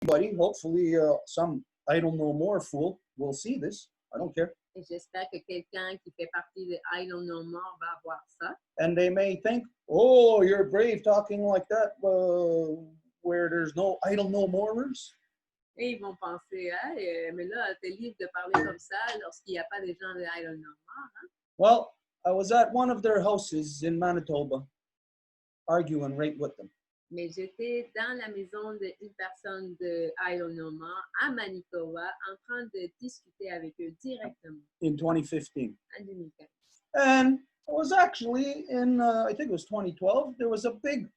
Anybody, hopefully some I don't know more fool will see this. I don't care. Et j'espère que quelqu'un qui fait partie de I Don't Know More va voir ça. And they may think, oh, you're brave talking like that where there's no I don't know morers. Et ils vont penser, hey, mais là, t'es libre de parler comme ça lorsqu'il n'y a pas des gens de I Don't Know More. Hein? Well, I was at one of their houses in Manitoba, arguing right with them. Mais j'étais dans la maison d'une personne de I Don't Know More à Manitoba en train de discuter avec eux directement. In 2015. En 2015. And it was actually in, I think it was 2012, there was a big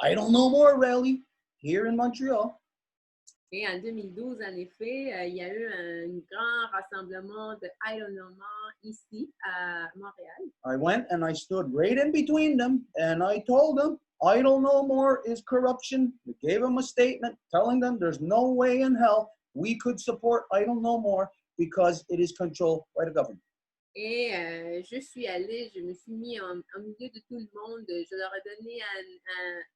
I don't know more rally here in Montreal. Et en 2012, en effet, il y a eu un grand rassemblement de I Don't Know More ici à Montréal. I went and I stood right in between them and I told them, I don't know more is corruption. I gave them a statement telling them there's no way in hell we could support I don't know more because it is controlled by the government. Et je suis allée, je me suis mis au milieu de tout le monde. Je leur ai donné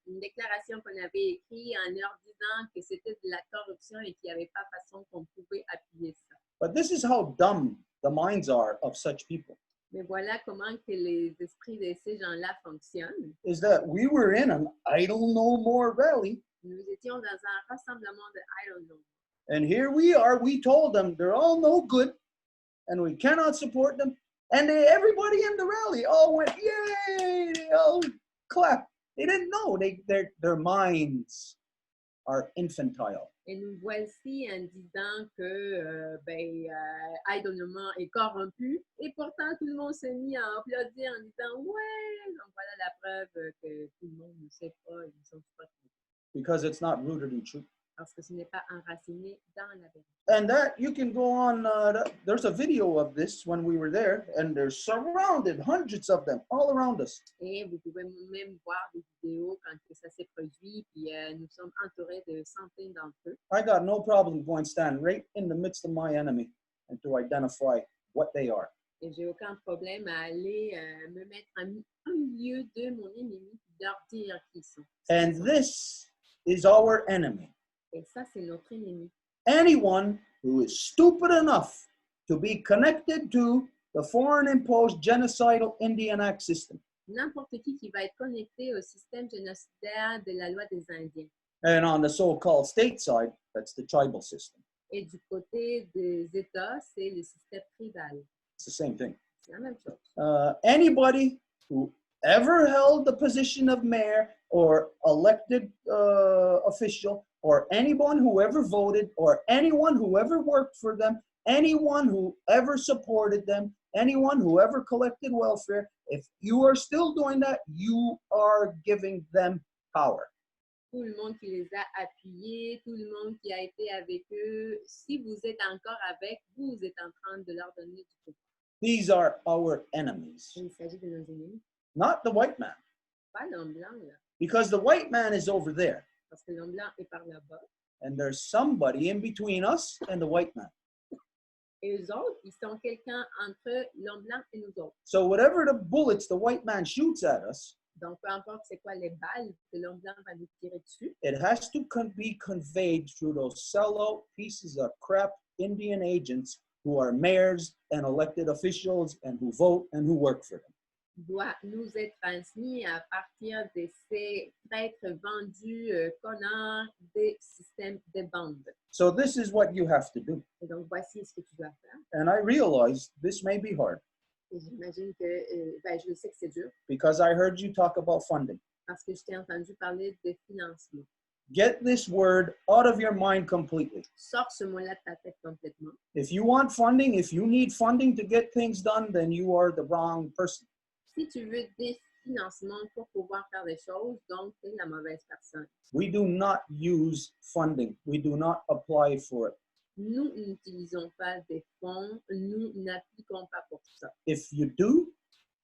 une déclaration qu'on avait écrite en leur disant que c'était de la corruption et qu'il n'y avait pas façon qu'on pouvait appuyer ça. But this is how dumb the minds are of such people. Mais voilà comment que les esprits de ces gens-là fonctionnent. Is that we were in an I don't know more rally. Nous étions dans un rassemblement de I Don't Know. And here we are, we told them they're all no good and we cannot support them. And everybody in the rally all went, yay, they all clapped. They didn't know, their minds are infantile. Et nous voici en disant que I Don't Know More est corrompu. Et pourtant, tout le monde s'est mis à applaudir en disant ouais. Donc voilà la preuve que tout le monde ne sait pas, ils ne sont pas. Because it's not rooted in truth. Parce que ce n'est pas enraciné dans la vérité. And that you can go on. There's a video of this when we were there, and they're surrounded, hundreds of them, all around us. Et vous pouvez même voir des vidéos quand ça s'est produit, puis nous sommes entourés de centaines d'entre eux. I got no problem going stand right in the midst of my enemy and to identify what they are. Et j'ai aucun problème à aller me mettre en milieu de mon ennemi, leur dire qui ils sont. And this is our enemy. Et ça, c'est notre ennemi. Anyone who is stupid enough to be connected to the foreign imposed genocidal Indian Act system. N'importe qui va être connecté au système génocidaire de la loi des Indiens. And on the so-called state side, that's the tribal system. Et du côté des États, c'est le système tribal. It's the same thing. C'est la même chose. Anybody who ever held the position of mayor or elected official, or anyone who ever voted, or anyone who ever worked for them, anyone who ever supported them, anyone who ever collected welfare, if you are still doing that, you are giving them power. Tout le monde qui les a appuyés, tout le monde qui a été avec eux, si vous êtes encore avec, vous êtes en train de leur donner du pouvoir. These are our enemies. Il s'agit de nos ennemis. Not the white man. Pas l'homme blanc, là. Because the white man is over there. Parce que l'homme blanc est par là-bas. And there's somebody in between us and the white man. Et eux autres, ils sont quelqu'un entre l'homme blanc et nous autres. So whatever the bullets the white man shoots at us, donc peu importe c'est quoi les balles que l'homme blanc va nous tirer dessus, it has to be conveyed through those sellout pieces of crap Indian agents who are mayors and elected officials and who vote and who work for them. Doit nous être transmis à partir de ces traîtres vendus, connards des systèmes de bandes. So this is what you have to do. Et donc voici ce que tu dois faire. And I realize this may be hard. Et j'imagine que, je sais que c'est dur. Because I heard you talk about funding. Parce que je t'ai entendu parler de financement. Get this word out of your mind completely. Sors ce mot-là de ta tête complètement. If you want funding, if you need funding to get things done, then you are the wrong person. Si tu veux des financements pour pouvoir faire des choses, donc tu es la mauvaise personne. We do not use funding. We do not apply for it. Nous n'utilisons pas des fonds, nous n'appliquons pas pour ça. If you do,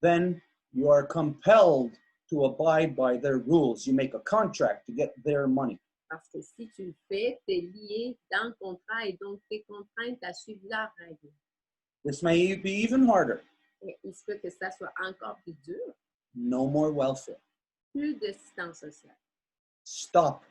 then you are compelled to abide by their rules. You make a contract to get their money. Parce que si tu le fais, tu es lié dans le contrat et donc tu es contrainte à suivre leurs règles. This may be even harder. Et il se peut que ça soit encore plus dur. No more welfare. Plus d'assistance sociale. Stop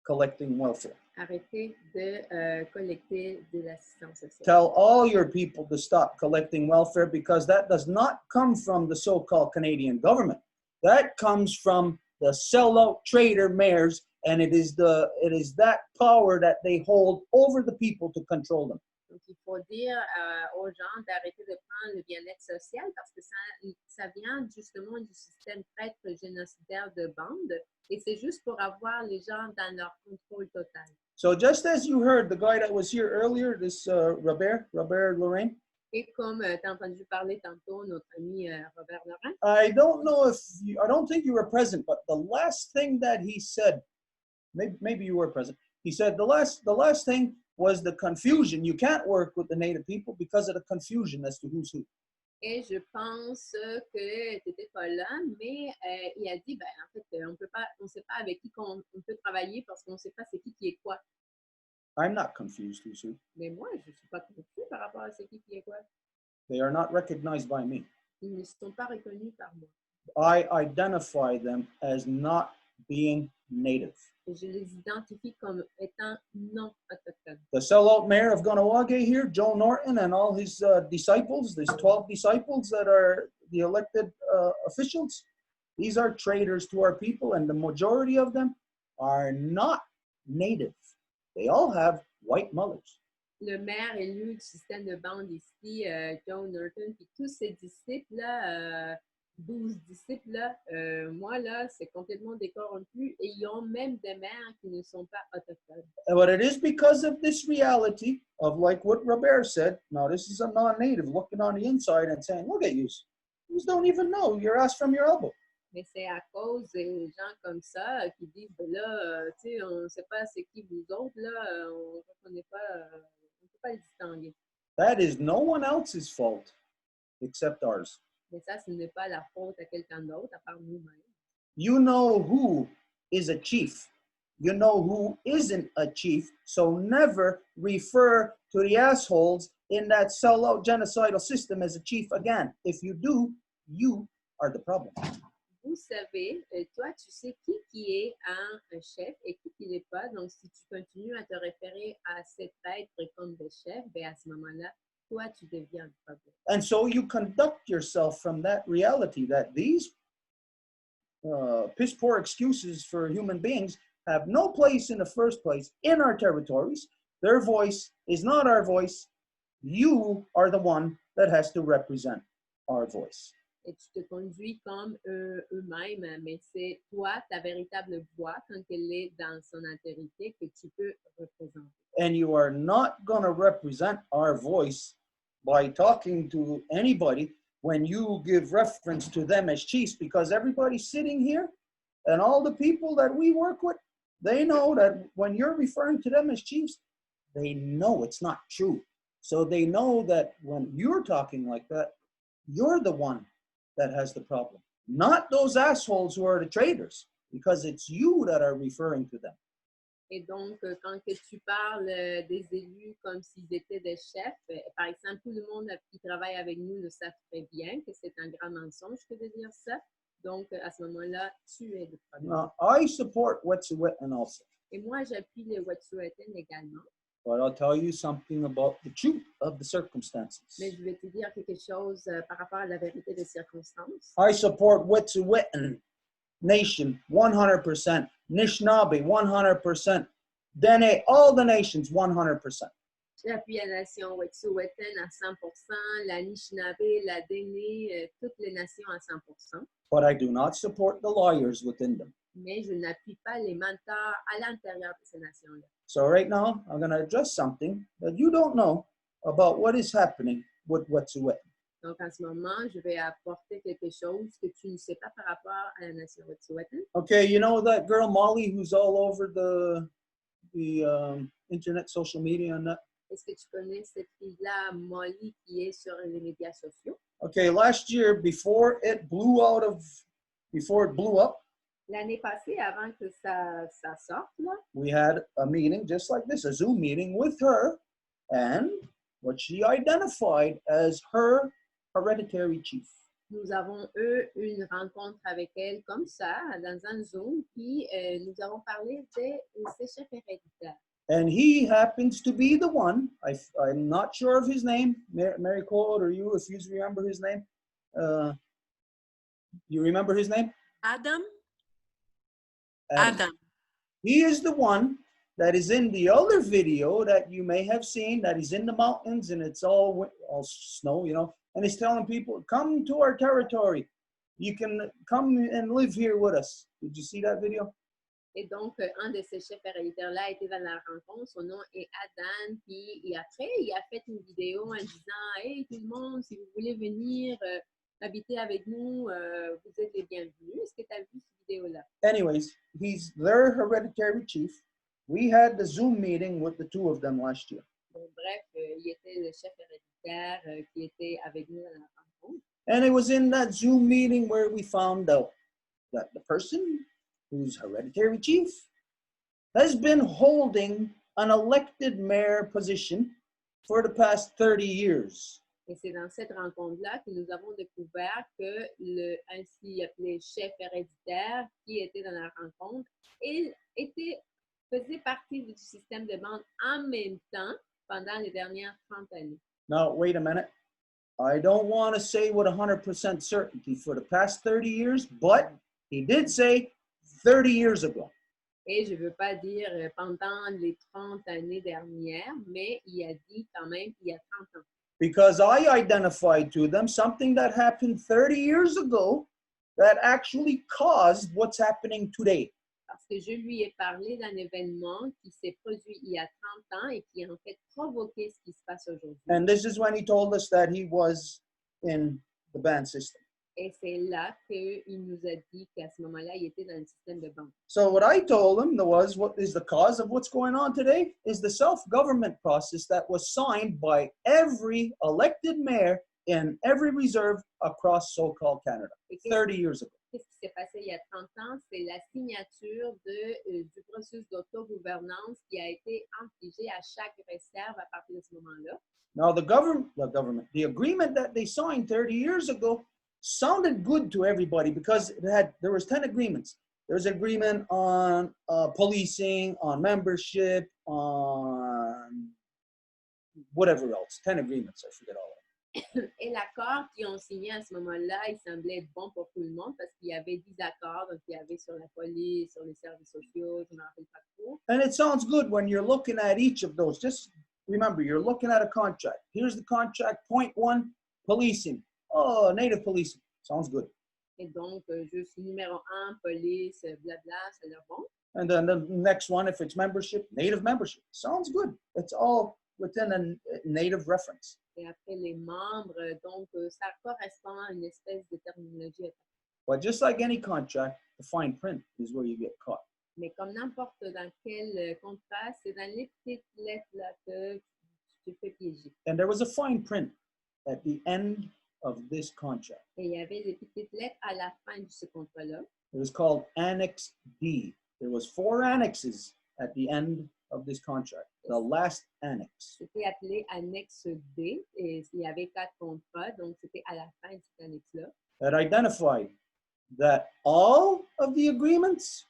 collecting welfare. Arrêtez de collecter de l'assistance sociale. Tell all your people to stop collecting welfare because that does not come from the so-called Canadian government. That comes from the sellout trader mayors, and it is that power that they hold over the people to control them. Donc, il faut dire aux gens d'arrêter de prendre le bien-être social parce que ça vient justement du système traître génocidaire de bande et c'est juste pour avoir les gens dans leur contrôle total. So just as you heard the guy that was here earlier, this Robert Lorraine. Et comme tu as entendu parler tantôt, notre ami Robert Laurent. I don't think you were present, but the last thing that he said, maybe you were present. He said the last thing was the confusion. You can't work with the Native people because of the confusion as to who's who. Et je pense que tu n'étais pas là, mais il a dit, ben, en fait, on ne sait pas avec qui on peut travailler parce qu'on ne sait pas c'est qui est quoi. I'm not confused, who's who. Mais moi, je ne suis pas confus par rapport à c'est qui est quoi. They are not recognized by me. Ils ne sont pas reconnus par moi. I identify them as not being native. Et je les identifie comme étant non autochtones. The sellout mayor of Ganawage here, Joe Norton, and all his disciples, these 12 disciples that are the elected officials, these are traitors to our people, and the majority of them are not native. They all have white mothers. Le maire élu du système de bande ici, Joe Norton, puis tous ses disciples-là, 12 disciples-là, moi, là, c'est complètement décorrompu et ils ont même des maires qui ne sont pas autochtones. But it is because of this reality of, like what Robert said, now this is a non-native looking on the inside and saying, look at you, you don't even know your ass from your elbow. Mais c'est à cause des gens comme ça qui disent, ben là, tu sais, on ne sait pas c'est qui vous autres, là, on ne reconnaît pas, on ne peut pas les distinguer. That is no one else's fault except ours. Mais ça, ce n'est pas la faute à quelqu'un d'autre à part nous-mêmes. You know who is a chief. You know who isn't a chief. So never refer to the assholes in that sellout genocidal system as a chief again. If you do, you are the problem. Vous savez, toi, tu sais qui est un chef et qui n'est pas. Donc, si tu continues à te référer à cet être comme des chefs, ben à ce moment-là, toi, tu deviens le problème. And so you conduct yourself from that reality that these piss poor excuses for human beings have no place in the first place in our territories. Their voice is not our voice. You are the one that has to represent our voice. Et tu te conduis comme eux-mêmes, mais c'est toi, ta véritable voix, quand elle est dans son altérité, que tu peux représenter. And you are not going to represent our voice by talking to anybody when you give reference to them as chiefs, because everybody sitting here and all the people that we work with, they know that when you're referring to them as chiefs, they know it's not true. So they know that when you're talking like that, you're the one that has the problem, not those assholes who are the traitors, because it's you that are referring to them. Et donc, quand que tu parles des élus comme s'ils étaient des chefs, par exemple, tout le monde qui travaille avec nous le savent très bien que c'est un grand mensonge que de dire ça. Donc, à ce moment-là, tu es le problème. Now, I support Wet'suwet'en also. Et moi, j'appuie les Wet'suwet'en également. But I'll tell you something about the truth of the circumstances. Mais je vais te dire quelque chose par rapport à la vérité des circonstances. I support Wet'suwet'en Nation 100%, Anishinaabe 100%, Dene, all the nations 100%. J'appuie la nation Wet'suwet'en à 100%, la Anishinaabe, la Dene, toutes les nations à 100%. But I do not support the liars within them. Mais je n'appuie pas les menteurs à l'intérieur de ces nations-là. So right now, I'm going to address something that you don't know about what is happening with Wet'suwet'en. Donc, en ce moment, je vais apporter quelque chose que tu ne sais pas par rapport à la nation Wet'suwet'en. Okay, you know that girl Molly who's all over the internet, social media and that? Est-ce que tu connais cette fille-là, Molly, qui est sur les médias sociaux? Okay, last year, before it blew up, L'année passée, avant que ça sorte, là, we had a meeting just like this, a Zoom meeting with her and what she identified as her hereditary chief. nous avons eu une rencontre avec elle comme ça, dans un Zoom, puis nous avons parlé de ses chefs héréditaires. And he happens to be the one, I'm not sure of his name, Mary Claude or you, if you remember his name. You remember his name? Adam? Adam. Adam. He is the one that is in the other video that you may have seen, that he's in the mountains and it's all snow, you know, and he's telling people, come to our territory. You can come and live here with us. Did you see that video? Et donc, un de ces chefs héréditaires-là était dans la rencontre. Son nom est Adam. Puis après, il a fait une vidéo en disant, hey, tout le monde, si vous voulez venir habiter avec nous, vous êtes les bienvenus. Est-ce que tu as vu cette vidéo-là? Anyways, he's their hereditary chief. We had the Zoom meeting with the two of them last year. Donc, bref, il était le chef héréditaire qui était avec nous dans la rencontre. And it was in that Zoom meeting where we found out that the person who's hereditary chief has been holding an elected mayor position for the past 30 years. Et c'est dans cette rencontre-là que nous avons découvert que le ainsi appelé chef héréditaire qui était dans la rencontre, il faisait partie du système de bande en même temps pendant les dernières 30 années. Now, wait a minute. I don't want to say with 100% certainty for the past 30 years, but he did say 30 years ago. Et je ne veux pas dire pendant les 30 années dernières, mais il a dit quand même il y a 30 ans. Because I identified to them something that happened 30 years ago that actually caused what's happening today. Parce que je lui ai parlé d'un événement qui s'est produit il y a 30 ans et qui a en fait provoqué ce qui se passe aujourd'hui. And this is when he told us that he was in the band system. Et c'est là qu'il nous a dit qu'à ce moment-là, il était dans le système de banque. So what I told him was what is the cause of what's going on today is the self-government process that was signed by every elected mayor in every reserve across so-called Canada 30 years ago. Qu'est-ce qui s'est passé il y a 30 ans? C'est la signature du processus d'autogouvernance qui a été infligé à chaque réserve à partir de ce moment-là. Now the agreement that they signed 30 years ago sounded good to everybody because there was 10 agreements. There's agreement on policing, on membership, on whatever else. 10 agreements, I forget all of them. Et l'accord qu'ils ont signé à ce moment-là, il semblait être bon pour tout le monde parce qu'il y avait 10 accords. Donc, il y avait sur la police, sur les services sociaux, je ne me rappelle pas trop. And it sounds good when you're looking at each of those. Just remember, you're looking at a contract. Here's the contract. Point 1, policing. Oh, native policing. Sounds good. Et donc, juste numéro 1, police, blabla, ça a l'air bon. And then the next one, if it's membership, native membership. Sounds good. It's all within a native reference. Et après, les membres, donc, ça correspond à une espèce de terminologie. But just like any contract, the fine print is where you get caught. Mais comme n'importe dans quel contrat, c'est dans les petites lettres là que tu te fais piéger. And there was a fine print at the end of this contract. Et il y avait des petites lettres à la fin de ce contrat-là. It was called Annex D. There was 4 annexes at the end of this contract. The last annex. C'était appelé annexe D et il y avait 4 contrats, donc c'était à la fin de cette annexe-là. That identified that all of the agreements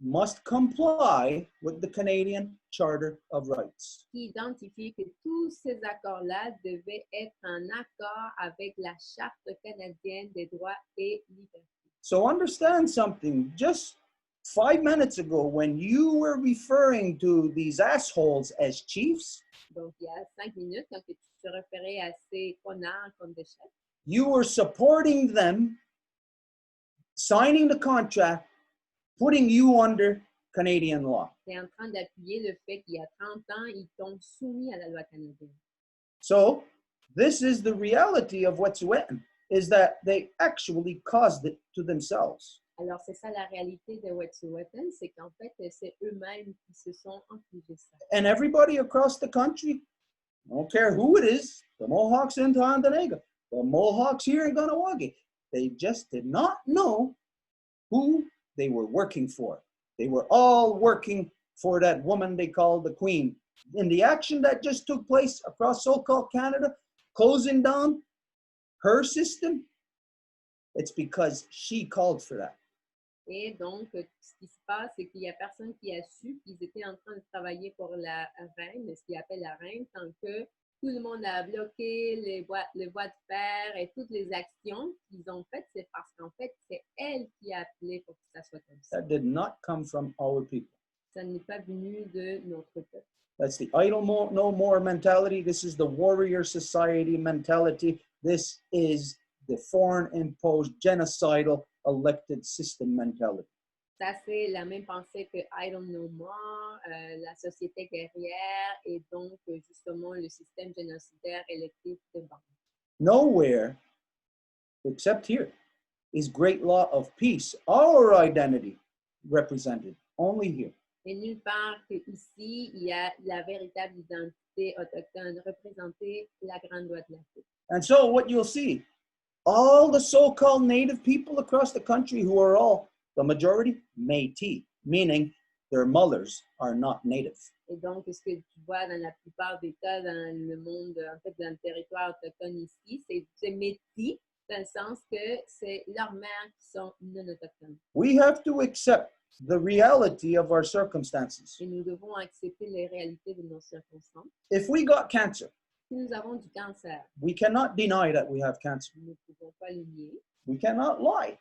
must comply with the Canadian Charter of Rights. Qui identifie que tous ces accords-là devaient être en accord avec la Charte canadienne des droits et libertés. So understand something. Just 5 minutes ago, when you were referring to these assholes as chiefs, Donc, il y a 5 minutes, quand tu te référais à ces connards comme des chefs, you were supporting them, signing the contract, putting you under Canadian law. tu es en train d'appuyer le fait qu'il y a 30 ans, ils t'ont soumis à la loi canadienne. So this is the reality of Wet'suwet'en, is that they actually caused it to themselves. Alors, c'est ça la réalité de Wet'suwet'en, c'est qu'en fait, c'est eux-mêmes qui se sont infligés ça. And everybody across the country, I don't care who it is, the Mohawks in Tonga, the Mohawks here in Ganawagi, they just did not know who they were working for. They were all working for that woman they called the Queen. In the action that just took place across so-called Canada, closing down her system, it's because she called for that. Et donc, ce qui se passe, c'est qu'il n'y a personne qui a su qu'ils étaient en train de travailler pour la reine, ce qu'ils appellent la reine, tant que tout le monde a bloqué les voies de fer et toutes les actions qu'ils ont faites, c'est parce qu'en fait, c'est elle qui a appelé pour que ça soit comme ça. That did not come from our people. Ça n'est pas venu de notre peuple. That's the idle no more mentality. This is the warrior society mentality. This is the foreign imposed genocidal elected system mentality. Ça, c'est la même pensée que I don't know more, la société guerrière et donc justement le système génocidaire électif de bande. Nowhere, except here, is great law of peace, our identity, represented. Only here. Et nulle part qu'ici, il y a la véritable identité autochtone représentée, la grande loi de la paix. And so what you'll see, all the so-called native people across the country who are all, the majority, Métis, meaning their mothers are not native. Et donc, ce que tu vois dans la plupart des cas dans le monde, en fait, dans le territoire autochtone ici, c'est métis, dans le sens que c'est leurs mères qui sont non autochtones. We have to accept the reality of our circumstances. Et nous devons accepter les réalités de nos circonstances. If we got cancer, Si nous avons du cancer, we cannot deny that we have cancer. nous ne pouvons pas le nier, We cannot lie.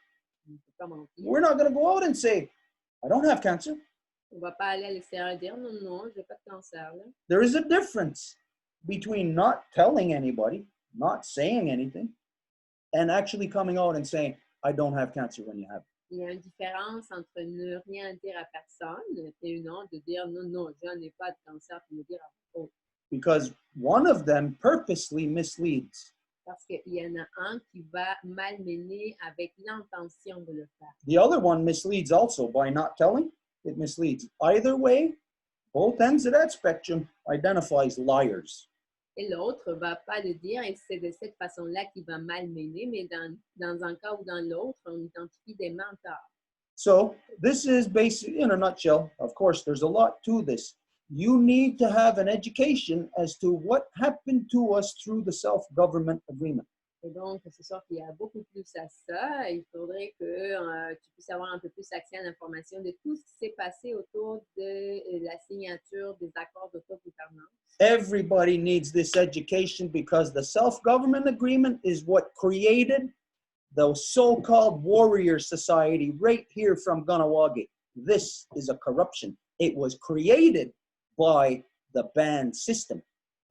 on ne peut pas mentir. We're not going to go out and say, I don't have cancer. On ne va pas aller à l'extérieur et dire non, non, je n'ai pas de cancer. Là. There is a difference between not telling anybody, not saying anything, and actually coming out and saying, I don't have cancer when you have it. Il y a une différence entre ne rien dire à personne et une autre de dire non, non, je n'ai pas de cancer, puis le dire à l'autre. Because one of them purposely misleads. Parce qu'il y en a un qui va malmener avec l'intention de le faire. The other one misleads also by not telling. It misleads. Either way, both ends of that spectrum identifies liars. Et l'autre ne va pas le dire et c'est de cette façon-là qu'il va malmener, mais dans un cas ou dans l'autre, on identifie des menteurs. So this is basically, in a nutshell, of course, there's a lot to this. You need to have an education as to what happened to us through the self-government agreement. Et donc, c'est sûr qu'il y a beaucoup plus à ça. Il faudrait que tu puisses avoir un peu plus accès à l'information de tout ce qui s'est passé autour de la signature des accords d'autogouvernance. Everybody needs this education because the self-government agreement is what created the so-called warrior society right here from Ganawagi. This is a corruption. It was created by the band system.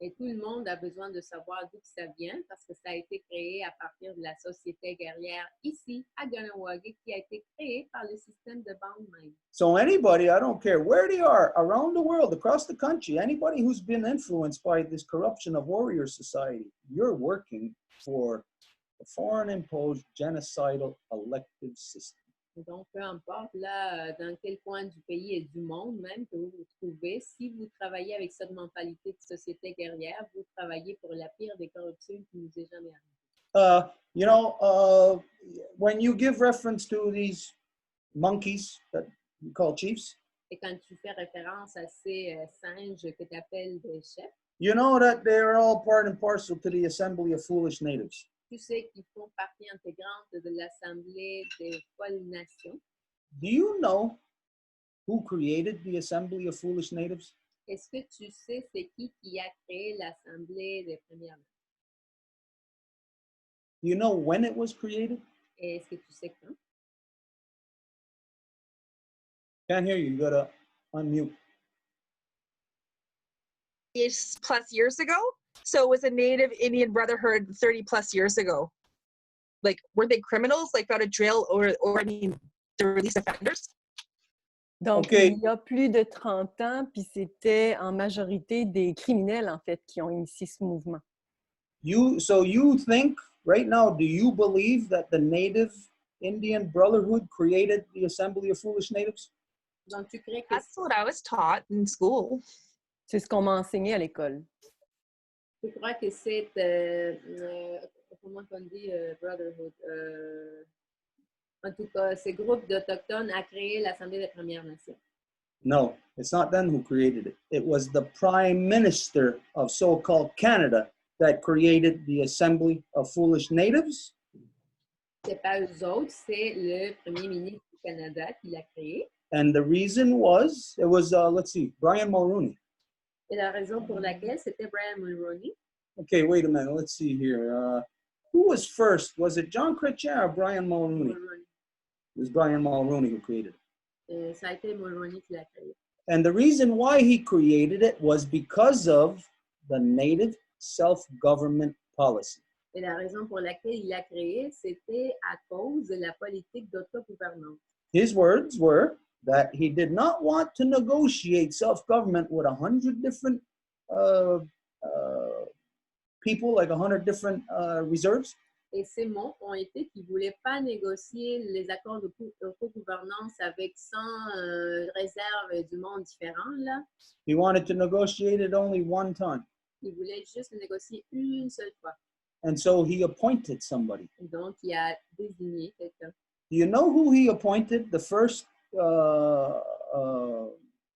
Et tout le monde a besoin de savoir d'où ça vient parce que ça a été créé à partir de la société guerrière ici à Ganawagi qui a été créée par le système de bande même. So anybody, I don't care where they are, around the world, across the country, anybody who's been influenced by this corruption of warrior society, you're working for the foreign imposed genocidal elective system. Donc, peu importe là, dans quel coin du pays et du monde même que vous vous trouvez, si vous travaillez avec cette mentalité de société guerrière, vous travaillez pour la pire des corruptions qui nous est jamais arrivée. When you give reference to these monkeys that you call chiefs, Et quand tu fais référence à ces singes que tu appelles des chefs, you know that they're all part and parcel to the assembly of foolish natives. tu sais qu'ils font partie intégrante de l'Assemblée des folles nations. Do you know who created the assembly of foolish natives? Est-ce que tu sais c'est qui a créé l'Assemblée des Premières Nations? Do you know when it was created? Et est-ce que tu sais quand? Can't hear you. You gotta unmute. Plus years ago. So it was a Native Indian Brotherhood 30 plus years ago. Like, were they criminals, like out of jail, or I mean, the released offenders? Donc, Okay. il y a plus de 30 ans, puis c'était en majorité des criminels, en fait, qui ont initié ce mouvement. So you think right now, do you believe that the Native Indian Brotherhood created the assembly of foolish natives? Donc, tu crées que That's what I was taught in school. C'est ce qu'on m'a enseigné à l'école. tu crois que c'est, comment on dit, Brotherhood? En tout cas, ce groupe d'Autochtones a créé l'Assemblée des Premières Nations. No, it's not them who created it. It was the Prime Minister of so-called Canada that created the Assembly of Foolish Natives. C'est pas eux autres, c'est le premier ministre du Canada qui l'a créé. And the reason was, it was, let's see, Brian Mulroney. Et la raison pour laquelle c'était Brian Mulroney. Okay, wait a minute. Let's see here. Who was first? Was it John Chrétien or Brian Mulroney? It was Brian Mulroney who created it. Ça a été Mulroney qui l'a créé. And the reason why he created it was because of the native self-government policy. Et la raison pour laquelle il l'a créé, c'était à cause de la politique d'autogouvernance. His words were that he did not want to negotiate self-government with 100 different people, like 100 different reserves. Et ces mots ont été qu'il ne voulait pas négocier les accords d'autogouvernance avec 100 réserves du monde différents. Là. He wanted to negotiate it only one time. Il voulait juste le négocier une seule fois. And so he appointed somebody. Donc, il a désigné quelqu'un. Do you know who he appointed, the first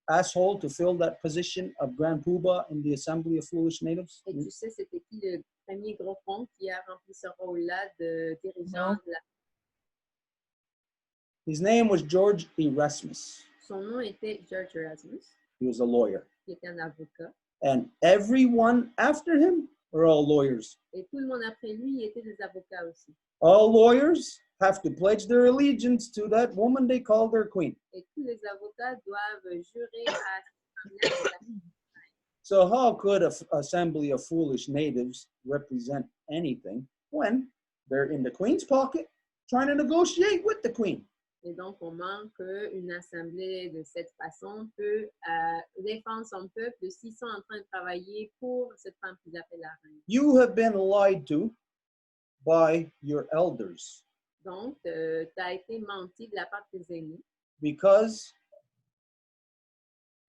asshole to fill that position of Grand Poobah in the Assembly of Foolish Natives? Et tu sais, c'était qui le premier gros con qui a rempli ce rôle-là de dirigeant de la... His name was George Erasmus. Son nom était George Erasmus. He was a lawyer. Qui était un avocat. And everyone after him were all lawyers. Et tout le monde après lui était des avocats aussi. All lawyers have to pledge their allegiance to that woman they call their queen. Et tous les avocats doivent jurer à So how could an assembly of foolish natives represent anything when they're in the queen's pocket trying to negotiate with the queen? Et donc, comment qu'une assemblée de cette façon peut défendre son peuple s'ils sont en train de travailler pour cette femme qu'ils appellent la reine. You have been lied to by your elders. Donc, tu as été menti de la part de tes aînés. Because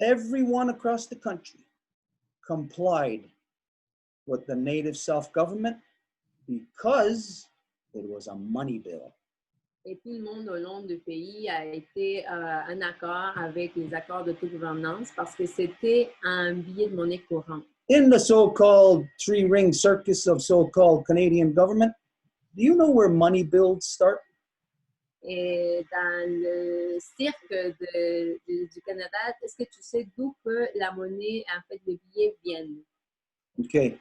everyone across the country complied with the native self-government because it was a money bill. Et tout le monde au long du pays a été en accord avec les accords d'autogouvernance parce que c'était un billet de monnaie courant. In the so-called three-ring circus of so-called Canadian government, do you know where money bills start? Et dans le cirque du Canada, est-ce que tu sais d'où que la monnaie, en fait, les billets viennent? Okay.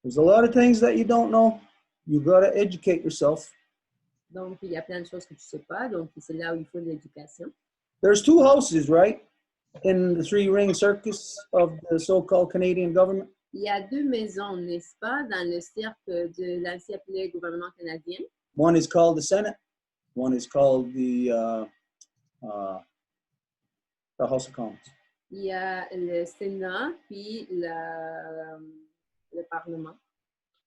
There's a lot of things that you don't know. You got to educate yourself. Donc, il y a plein de choses que tu ne sais pas. Donc, c'est là où il faut de l'éducation. There's two houses, right? In the three-ring circus of the so-called Canadian government. Il y a deux maisons, n'est-ce pas, dans le cirque de l'ancien appelé gouvernement canadien. One is called the Senate. One is called the House of Commons. Il y a le Sénat, puis le Parlement.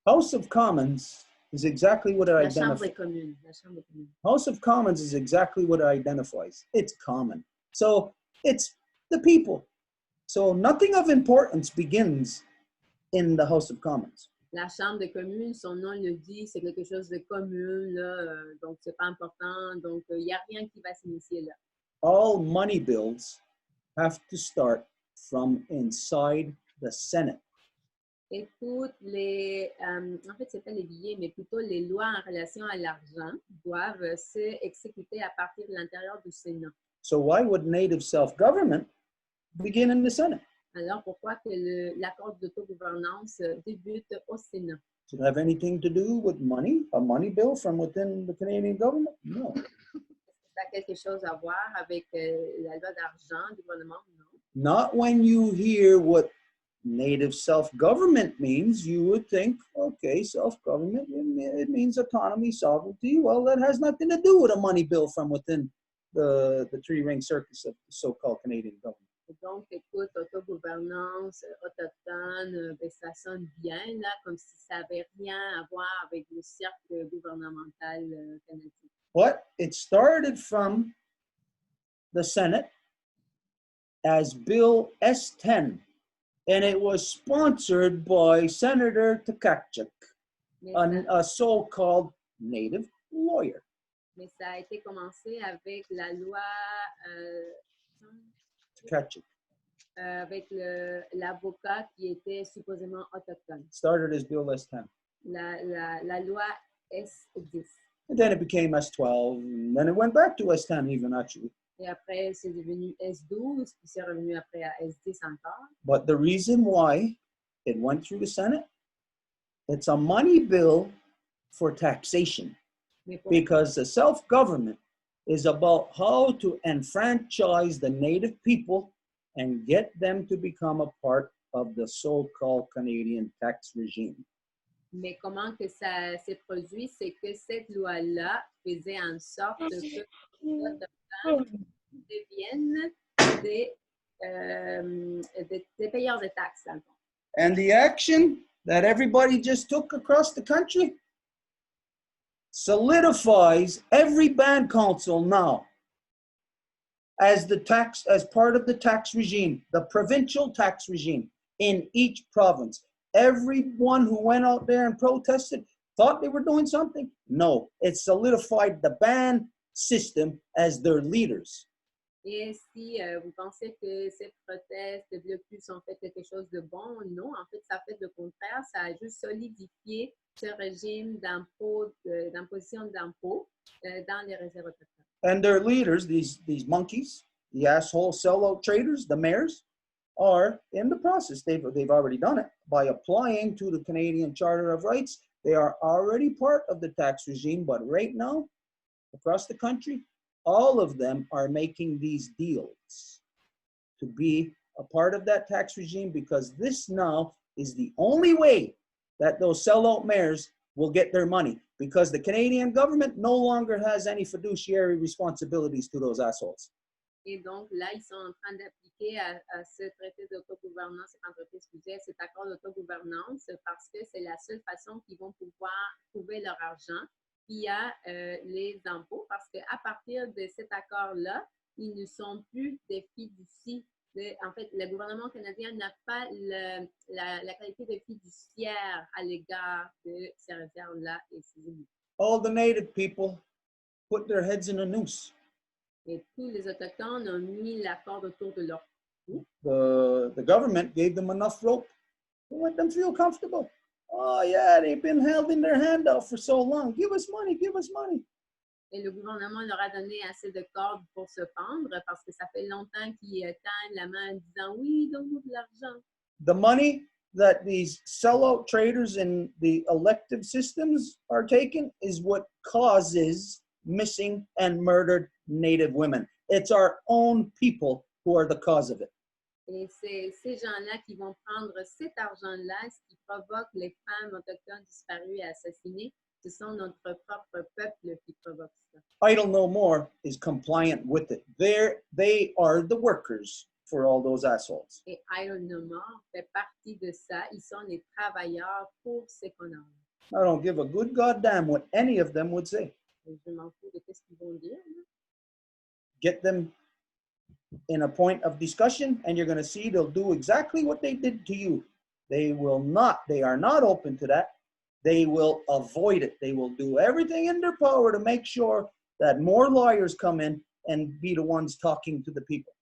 House of Commons is exactly what it La Chambre identifies. des communes. La Chambre des communes. House of Commons is exactly what it identifies. It's common. So it's the people. So nothing of importance begins in the House of Commons. La Chambre des communes, son nom le dit, c'est quelque chose de commun, là, donc c'est pas important, donc il n'y a rien qui va s'initier là. All money bills have to start from inside the Senate. Et toutes les, en fait, c'est pas les billets, mais plutôt les lois en relation à l'argent doivent s'exécuter à partir de l'intérieur du Sénat. So why would native self-government begin in the Senate? Alors, pourquoi que l'accord d'autogouvernance débute au Sénat? Does it have anything to do with money, a money bill from within the Canadian government? No. Ça a quelque chose à voir avec la loi d'argent du gouvernement? Non. Not when you hear what native self-government means, you would think, okay, self-government, it means autonomy, sovereignty. Well, that has nothing to do with a money bill from within the three-ring circus of the so-called Canadian government. Donc, écoute, autogouvernance autochtone, ben, ça sonne bien, là, comme si ça n'avait rien à voir avec le cercle gouvernemental canadien. But it started from the Senate as Bill S-10, and it was sponsored by Senator Tkachuk, a so-called native lawyer. Mais ça a été commencé avec la loi... Tkachuk. Avec l'avocat qui était supposément autochtone. Started as Bill S-10. La loi S10. And then it became S12, and then it went back to S10 even actually. Et après, c'est devenu S12, puis c'est revenu après à S10 encore. But the reason why it went through the Senate, it's a money bill for taxation. Mais pour, Because the self-government is about how to enfranchise the native people and get them to become a part of the so-called Canadian tax regime. mais comment que ça s'est produit, c'est que cette loi-là faisait en sorte que les Autochtones deviennent des payeurs de taxes. Dans le fond. And the action that everybody just took across the country solidifies every band council now as part of the tax regime, the provincial tax regime in each province. Everyone who went out there and protested thought they were doing something. No, it solidified the band system as their leaders. Et si vous pensez que ces protestes de blocus ont fait quelque chose de bon, non, en fait, ça fait le contraire. Ça a juste solidifié ce régime d'imposition d'impôts dans les réserves autochtones. And their leaders, these monkeys, the asshole sellout traders, the mayors, are in the process. They've already done it by applying to the Canadian Charter of Rights. They are already part of the tax regime, but right now, across the country, all of them are making these deals to be a part of that tax regime because this now is the only way that those sellout mayors will get their money because the Canadian government no longer has any fiduciary responsibilities to those assholes. Et donc, là, ils sont en train d'appliquer à ce traité d'autogouvernance, à cet accord d'autogouvernance, parce que c'est la seule façon qu'ils vont pouvoir trouver leur argent via les impôts, parce qu'à partir de cet accord-là, ils ne sont plus des fiducies. En fait, le gouvernement canadien n'a pas la qualité de fiduciaire à l'égard de ces réserves-là et ces élites. All the native people put their heads in a noose. Et tous les Autochtones ont mis la corde autour de leur cou. The government gave them enough rope to let them feel comfortable. Oh yeah, they've been holding their hand out for so long. Give us money, give us money. Et le gouvernement leur a donné assez de cordes pour se pendre parce que ça fait longtemps qu'ils tendent la main en disant oui, donne-nous de l'argent. The money that these sellout traders in the elective systems are taking is what causes missing and murdered Native women. It's our own people who are the cause of it. Et c'est ces gens-là qui vont prendre cet argent-là, ce qui provoque les femmes autochtones disparues et assassinées. Ce sont notre propre peuple qui provoque ça. Idle No More is compliant with it. They are the workers for all those assholes. Et Idle No More fait partie de ça. Ils sont les travailleurs pour ces connards. I don't give a good goddamn what any of them would say. Je m'en fous de ce qu'ils vont dire. Get them in a point of discussion and you're going to see they'll do exactly what they did to you. They are not open to that. They will avoid it. They will do everything in their power to make sure that more lawyers come in and be the ones talking to the people.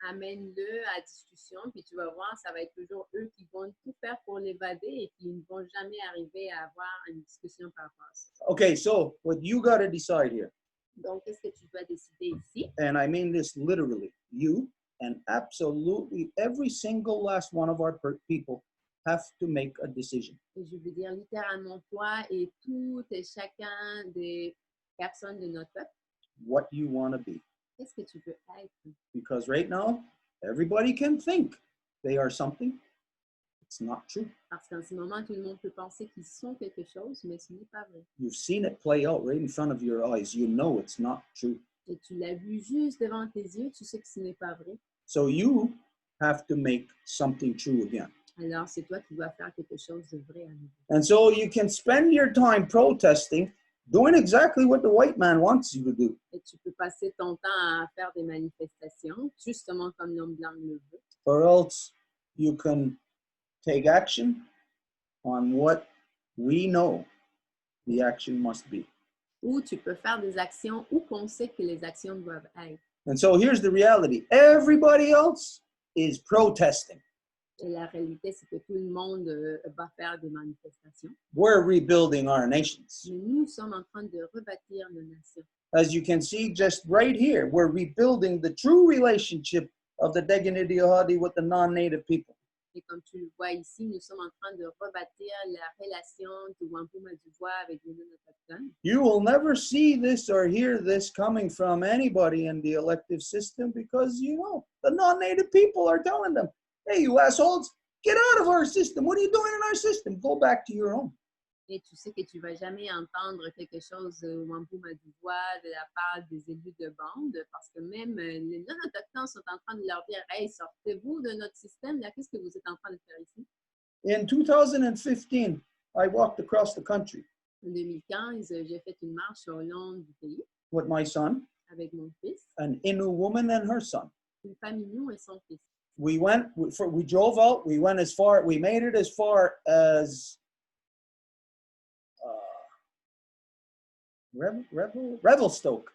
Amène-le à discussion, puis tu vas voir, ça va être toujours eux qui vont tout faire pour l'évader et qui ne vont jamais arriver à avoir une discussion par rapport à ça. Okay, so what you got to decide here, Donc, qu'est-ce que tu dois décider ici? and I mean this literally, you and absolutely every single last one of our people have to make a decision. Et je veux dire littéralement toi et tout et chacun des personnes de notre peuple. What you want to be. Qu'est-ce que tu veux être? Because right now, everybody can think they are something. It's not true. Parce qu'en ce moment, tout le monde peut penser qu'ils sont quelque chose, mais ce n'est pas vrai. You've seen it play out right in front of your eyes. You know it's not true. Et tu l'as vu juste devant tes yeux, tu sais que ce n'est pas vrai. So you have to make something true again. Alors, c'est toi qui dois faire quelque chose de vrai à nouveau. And so you can spend your time protesting, doing exactly what the white man wants you to do. Et tu peux passer ton temps à faire des manifestations, justement comme l'homme blanc le veut. Or else you can take action on what we know the action must be. Ou tu peux faire des actions où qu'on sait que les actions doivent être. And so here's the reality. Everybody else is protesting. Et la réalité, c'est que tout le monde va faire des manifestations. We're rebuilding our nations. Mais nous sommes en train de rebâtir nos nations. As you can see, just right here, we're rebuilding the true relationship of the Deganidiohadi with the non-native people. Et comme tu le vois ici, nous sommes en train de rebâtir la relation de Wampum et Deux Voies avec les non-autochtones. You will never see this or hear this coming from anybody in the elective system because, you know, the non-native people are telling them, hey, you assholes, get out of our system. What are you doing in our system? Go back to your home. Et tu sais que tu ne vas jamais entendre quelque chose Wampum et Deux Voies de la part des élus de bande parce que même les non-autochtones sont en train de leur dire, hey, sortez-vous de notre système, là, qu'est-ce que vous êtes en train de faire ici? In 2015, I walked across the country En 2015, j'ai fait une marche au long du pays with my son, avec mon fils, an Innu woman and her son. une famille nous et son fils. We drove out, we made it as far as Revelstoke,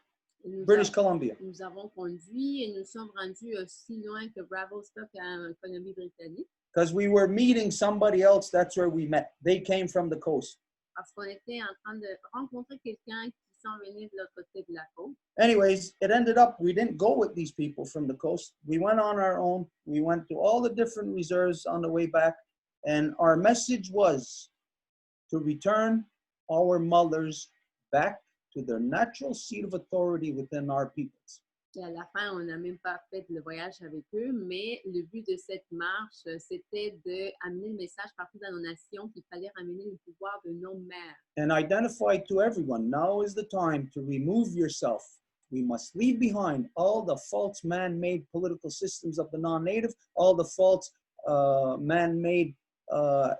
Et nous, British Columbia. nous avons conduit et nous sommes rendus aussi loin que Revelstoke en Colombie-Britannique Because we were meeting somebody else, that's where we met. They came from the coast. parce qu'on était en train de rencontrer quelqu'un qui s'en venait de l'autre côté de la côte. Anyways, it ended up, we didn't go with these people from the coast. We went on our own. We went to all the different reserves on the way back. And our message was to return our mothers back to their natural seat of authority within our peoples. Et à la fin, on n'a même pas fait le voyage avec eux, mais le but de cette marche, c'était d'amener le message partout dans nos nations qu'il fallait ramener le pouvoir de nos mères. And identify to everyone, now is the time to remove yourself. We must leave behind all the false man-made political systems of the non-native, all the false man-made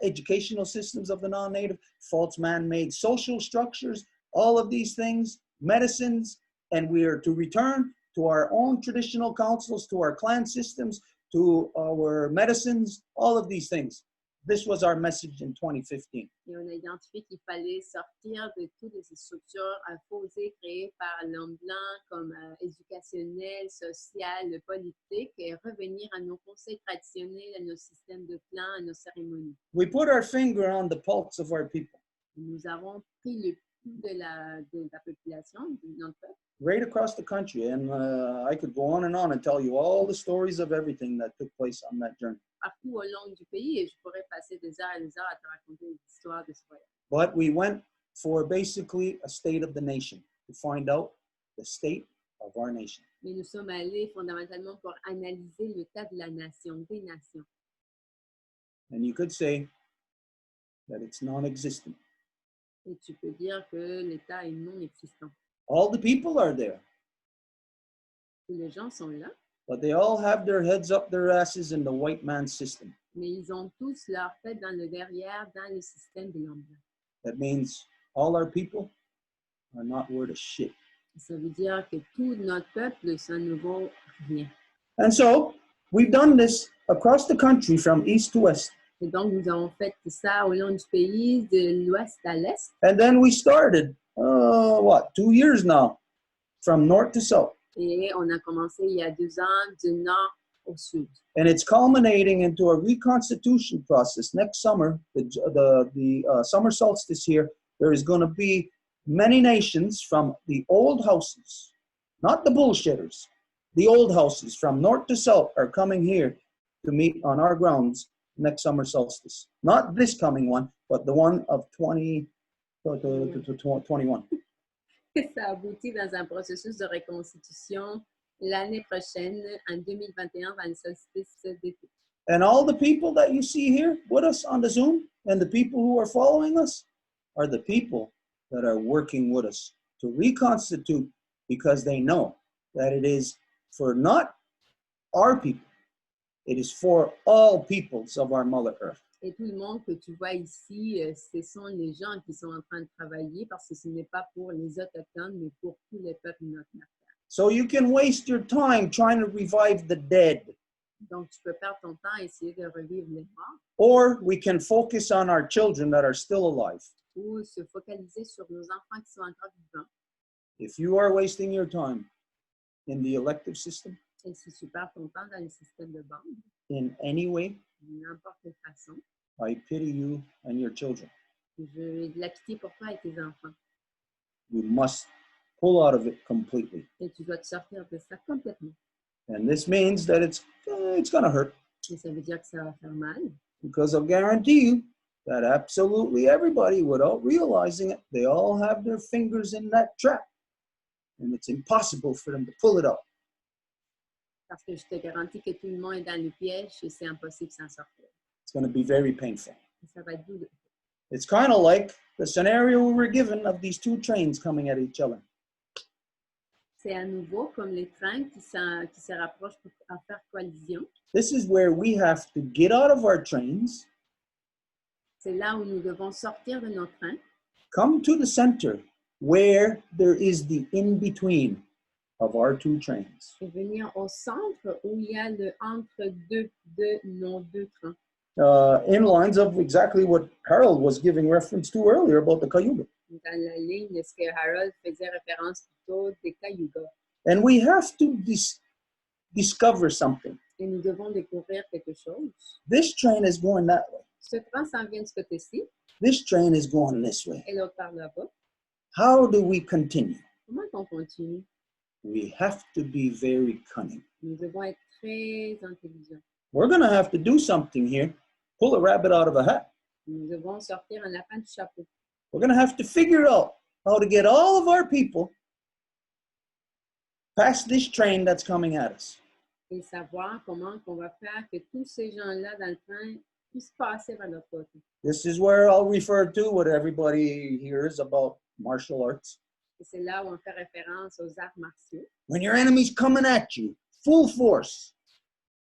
educational systems of the non-native, false man-made social structures, all of these things, medicines, and we are to return to our own traditional councils, to our clan systems, to our medicines, all of these things. This was our message in 2015. Et on a identifié qu'il fallait sortir de toutes ces structures fausées créées par l'homme blanc comme éducationnelles, sociales, politiques et revenir à nos conseils traditionnels, à nos systèmes de plans, à nos cérémonies. We put our finger on the pulse of our people. Nous avons pris le pouls de la population, de notre peuple, Right across the country. And I could go on and tell you all the stories of everything that took place on that journey. partout au long du pays et je pourrais passer des heures et des heures à te raconter les histoires de ce voyage. But we went for basically a state of the nation to find out the state of our nation. Mais nous sommes allés fondamentalement pour analyser l'état de la nation, des nations. And you could say that it's non-existent. Et tu peux dire que l'état est non existant. All the people are there, Tous les gens sont là, but they all have their heads up their asses in the white man's system. mais ils ont tous leur tête dans le derrière, dans le système de l'homme blanc. That means all our people are not worth a shit. Ça veut dire que tout notre peuple, ça ne vaut rien. And so we've done this across the country from east to west. Et donc, nous avons fait ça au long du pays, de l'ouest à l'est. And then we started, 2 years now, from north to south. Et on a commencé il y a 2 ans, du nord au sud. And it's culminating into a reconstitution process. Next summer, the summer solstice here, there is going to be many nations from the old houses, not the bullshitters. The old houses from north to south are coming here to meet on our grounds next summer solstice. Not this coming one, but the one of 2021. Ça aboutit dans un processus de reconstitution l'année prochaine, en 2021, dans le solstice d'été. And all the people that you see here with us on the Zoom and the people who are following us are the people that are working with us to reconstitute because they know that it is for not our people, it is for all peoples of our Mother Earth. Et tout le monde que tu vois ici, ce sont les gens qui sont en train de travailler parce que ce n'est pas pour les Autochtones, mais pour tous les peuples de notre terre. So you can waste your time trying to revive the dead, Donc, tu peux perdre ton temps à essayer de revivre les morts or we can focus on our children that are still alive. ou se focaliser sur nos enfants qui sont encore vivants. If you are wasting your time in the elective system Et si tu perds ton temps dans le système de bande, in any way, de n'importe quelle façon. I pity you and your children. J'ai de la pitié pour toi et tes enfants. You must pull out of it completely. Et tu dois te sortir de ça complètement. And this means that it's going to hurt. Et ça veut dire que ça va faire mal. Because I'll guarantee you that absolutely everybody, without realizing it, they all have their fingers in that trap. And it's impossible for them to pull it out. Parce que je te garantis que tout le monde est dans le piège et c'est impossible de s'en sortir. It's going to be very painful. Et ça va être douloureux. It's kind of like the scenario we were given of these two trains coming at each other. C'est à nouveau comme les trains qui se rapprochent pour faire collision. This is where we have to get out of our trains, C'est là où nous devons sortir de nos trains, come to the center where there is the in-between of our two trains. et venir au centre où il y a le entre nos deux trains. In lines of exactly what Harold was giving reference to earlier about the Cayuga. Dans la ligne de ce que Harold faisait référence plus tôt des Cayugas. And we have to discover something. Et nous devons découvrir quelque chose. This train is going that way. Ce train s'en vient de ce côté-ci This train is going this way. et l'autre par là-bas. How do we continue? Comment on continue? We have to be very cunning. Nous devons être très intelligents. We're going to have to do something here. Pull a rabbit out of a hat. Nous devons sortir un lapin du chapeau. We're going to have to figure out how to get all of our people past this train that's coming at us. Et savoir comment on va faire que tous ces gens-là dans le train puissent passer vers l'autre côté. This is where I'll refer to what everybody hears about martial arts. Et c'est là où on fait référence aux arts martiaux. When your enemy's coming at you, full force,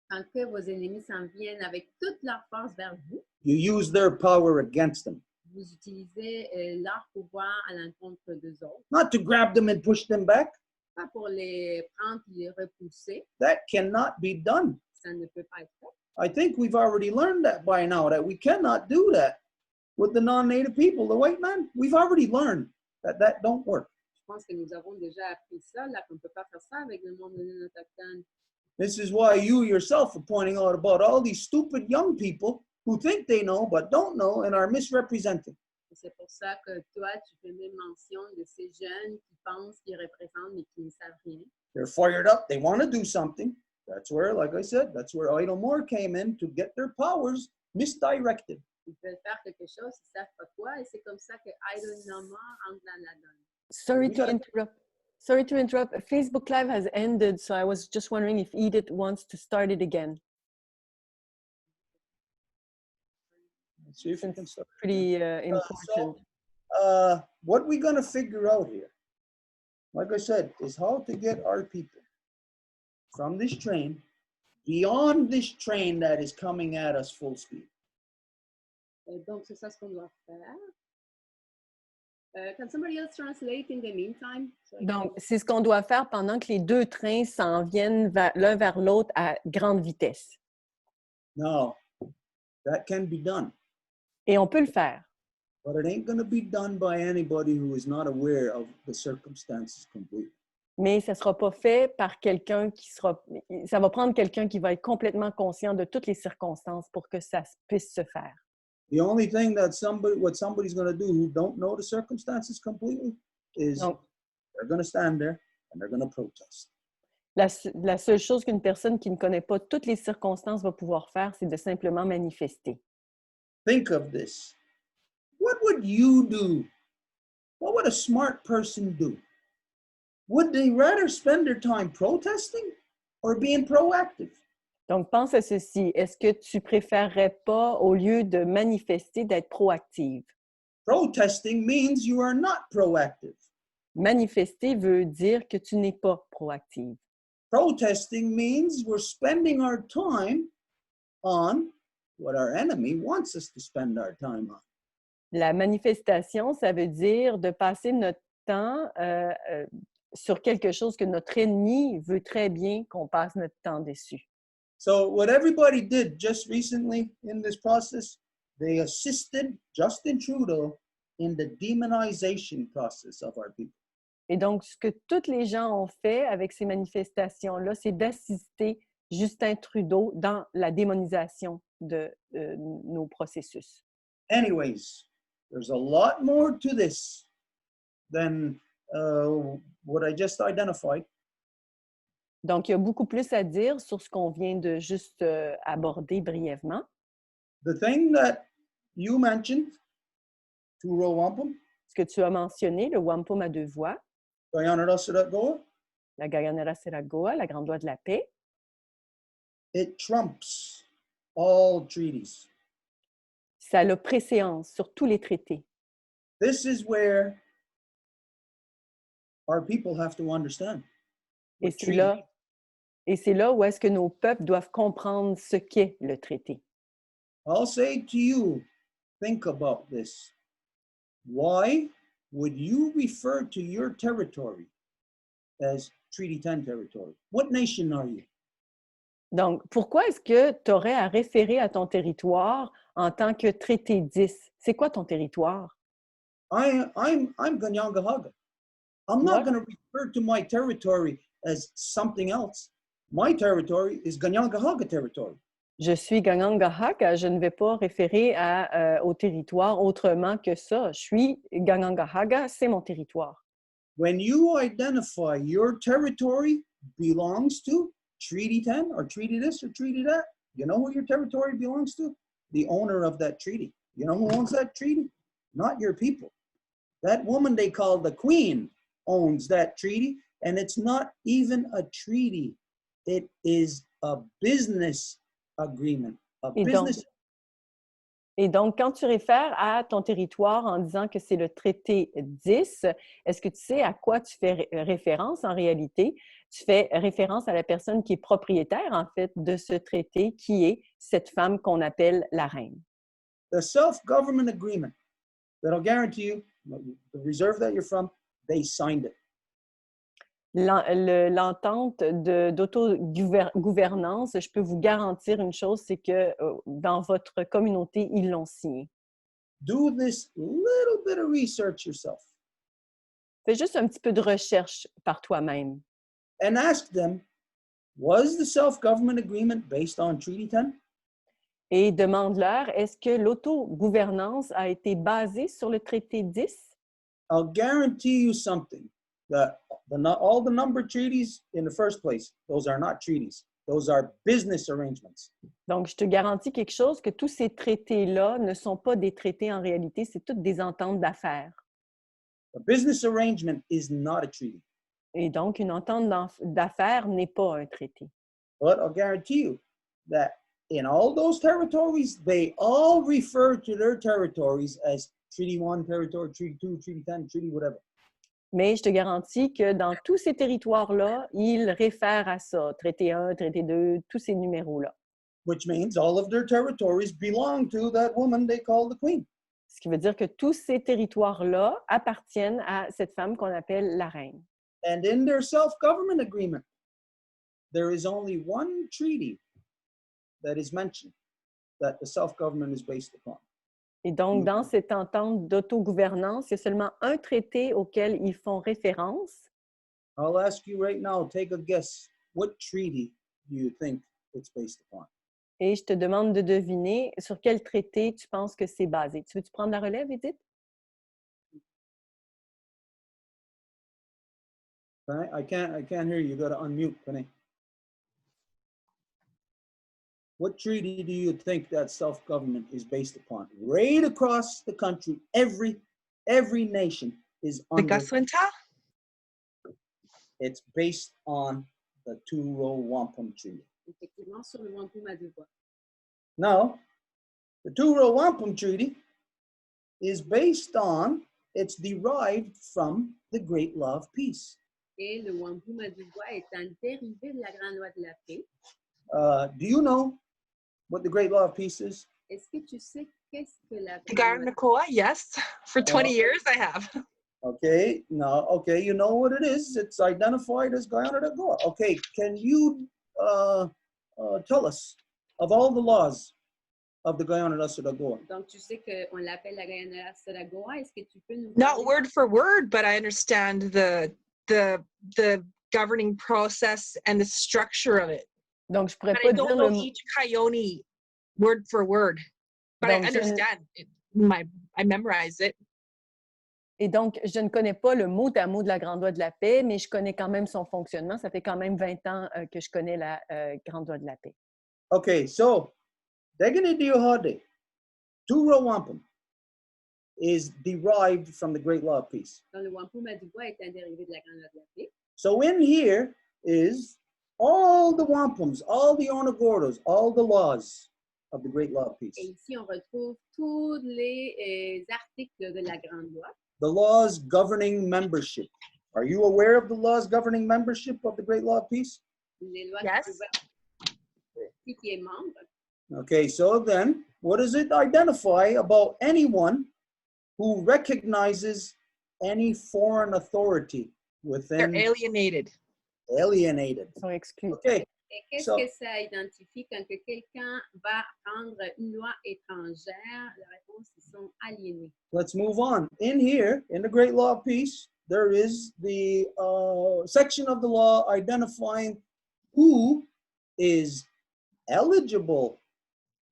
Quand que vos ennemis s'en viennent avec toute leur force vers vous, you use their power against them. vous utilisez leur pouvoir à l'encontre d'eux autres. Not to grab them and push them back. Pas pour les prendre et les repousser. That cannot be done. Ça ne peut pas être fait. I think we've already learned that by now, that we cannot do that with the non-native people, the white man. We've already learned that that don't work. Je pense que nous avons déjà appris ça, là, qu'on ne peut pas faire ça avec le monde non autochtone. This is why you yourself are pointing out about all these stupid young people who think they know but don't know and are misrepresented. Et c'est pour ça que toi, tu fais même mention de ces jeunes qui pensent qu'ils représentent mais qui ne savent rien. They're fired up. They want to do something. That's where, like I said, that's where Idle Moore came in to get their powers misdirected. Ils veulent faire quelque chose, ils ne savent pas quoi, et c'est comme ça que Idle No More entre dans la donne. Sorry We to gotta- interrupt. Sorry to interrupt. Facebook Live has ended, so I was just wondering if Edith wants to start it again. Let's see if we can start. Pretty important. What we're going to figure out here, like I said, is how to get our people from this train beyond this train that is coming at us full speed. Donc, c'est ça ce qu'on doit faire. Can somebody else translate in the meantime? So I Donc, c'est ce qu'on doit faire pendant que les deux trains s'en viennent l'un vers l'autre à grande vitesse. Now, that can be done, Et on peut le faire. but it ain't going to be done by anybody who is not aware of the circumstances completely. Mais ça ne sera pas fait par quelqu'un qui sera... Ça va prendre quelqu'un qui va être complètement conscient de toutes les circonstances pour que ça puisse se faire. The only thing that somebody's going to do who don't know the circumstances completely is Donc, they're going to stand there and they're going to protest. la seule chose qu'une personne qui ne connaît pas toutes les circonstances va pouvoir faire, c'est de simplement manifester. Think of this. What would you do? What would a smart person do? Would they rather spend their time protesting or being proactive? Donc, pense à ceci. Est-ce que tu préférerais pas, au lieu de manifester, d'être proactive? Protesting means you are not proactive. Manifester veut dire que tu n'es pas proactive. Protesting means we're spending our time on what our enemy wants us to spend our time on. La manifestation, ça veut dire de passer notre temps sur quelque chose que notre ennemi veut très bien qu'on passe notre temps dessus. So what everybody did just recently in this process, they assisted Justin Trudeau in the demonization process of our people. Et donc, ce que tous les gens ont fait avec ces manifestations-là, c'est d'assister Justin Trudeau dans la démonisation de nos processus. Anyways, there's a lot more to this than what I just identified. Donc, il y a beaucoup plus à dire sur ce qu'on vient de juste aborder brièvement. The thing that you mentioned, Two Row Wampum, Ce que tu as mentionné, le wampum à deux voix, la Gaganera Seragoa, la grande loi de la paix, it trumps all treaties. ça a la préséance sur tous les traités. This is where our people have to understand. Et what c'est treaty là, et c'est là où est-ce que nos peuples doivent comprendre ce qu'est le traité. I'll say to you, think about this. Why would you refer to your territory as Treaty 10 territory? What nation are you? Donc, pourquoi est-ce que tu aurais à référer à ton territoire en tant que traité 10? C'est quoi ton territoire? I'm Ganyangahaga. I'm Moi, not going to refer to my territory as something else. My territory is Ganyangahaga territory. je suis Gangangahaga, je ne vais pas référer au territoire autrement que ça. Je suis Gangangahaga, c'est mon territoire. When you identify your territory belongs to Treaty 10 or Treaty this or Treaty that, you know who your territory belongs to? The owner of that treaty. You know who owns that treaty? Not your people. That woman they call the Queen owns that treaty, and it's not even a treaty. It is a business agreement. Et donc, quand tu réfères à ton territoire en disant que c'est le traité 10, est-ce que tu sais à quoi tu fais référence en réalité? Tu fais référence à la personne qui est propriétaire, en fait, de ce traité, qui est cette femme qu'on appelle la reine. The self-government agreement that'll guarantee you the reserve that you're from, they signed it. L'entente d'autogouvernance, je peux vous garantir une chose, c'est que dans votre communauté, ils l'ont signé. Do this little bit of research yourself. Fais juste un petit peu de recherche par toi-même. And ask them, was the self-government agreement based on Treaty 10? Et demande-leur, est-ce que l'autogouvernance a été basée sur le traité 10? I'll guarantee you something, that all the numbered treaties in the first place, those are not treaties. Those are business arrangements. Donc, je te garantis quelque chose, que tous ces traités-là ne sont pas des traités en réalité, c'est toutes des ententes d'affaires. A business arrangement is not a treaty. Et donc, une entente d'affaires n'est pas un traité. But I'll guarantee you that in all those territories, they all refer to their territories as Treaty 1 territory, Treaty 2, Treaty 10, Treaty whatever. Mais je te garantis que dans tous ces territoires-là, ils réfèrent à ça, traité 1, traité 2, tous ces numéros-là. Which means all of their territories belong to that woman they call the queen. Ce qui veut dire que tous ces territoires-là appartiennent à cette femme qu'on appelle la reine. And in their self-government agreement, there is only one treaty that is mentioned that the self-government is based upon. Et donc, dans cette entente d'autogouvernance, il y a seulement un traité auquel ils font référence. I'll ask you right now, take a guess. What treaty do you think it's based upon? Et je te demande de deviner sur quel traité tu penses que c'est basé. Tu veux-tu prendre la relève, Edith? I can't hear you. You got to unmute, Penny. What treaty do you think that self-government is based upon? Right across the country, every nation is under. The Gaswinta? It's based on the Two Row Wampum Treaty. Effectivement, sur le wampum à deux voies. Now, the Two Row Wampum Treaty is based on, it's derived from the Great Law of Peace. Et le wampum à deux voies est un dérivé de la grande loi de la paix. Do you know what the Great Law of Peace is? Est-ce que tu sais qu'est-ce que la grande loi Garnacoa, yes. For 20 years, I have. Okay, no, okay, you know what it is. It's identified as Guyana de Goa. Okay, can you tell us of all the laws of the Guyana de Goa? Donc, tu sais qu'on l'appelle la Guyana de la Goa. Est-ce que tu peux nous Not parler? word for word, but I understand the governing process and the structure of it. Donc, je pourrais But pas I dire don't le know mot. each coyote word for word. But I Donc, je ne- understand it. I memorize it. Et donc, je ne connais pas le mot à mot de la Grande Loi de la Paix, mais je connais quand même son fonctionnement. Ça fait quand même 20 ans que je connais la Grande Loi de la Paix. Okay, so Deganidiohade, Two Row Wampum, is derived from the Great Law of Peace. Dans le wampum à Deux Voies est un dérivé de la Grande Loi de la Paix. So in here is all the wampums, all the onagordos, all the laws of the Great Law of Et Peace. ici, on retrouve tous les articles de la Grande Loi. The laws governing membership. Are you aware of the laws governing membership of the Great Law of Peace? Les lois Yes. qui gouvernement qui est membre. Okay, so then what does it identify about anyone who recognizes any foreign authority They're within alienated. alienated? Ils sont exclus. Okay, Et qu'est-ce So- que ça identifie quand que quelqu'un va prendre une loi étrangère? La réponse, ils sont aliénés. let's move on. In here, in the Great Law of Peace, there is the section of the law identifying who is eligible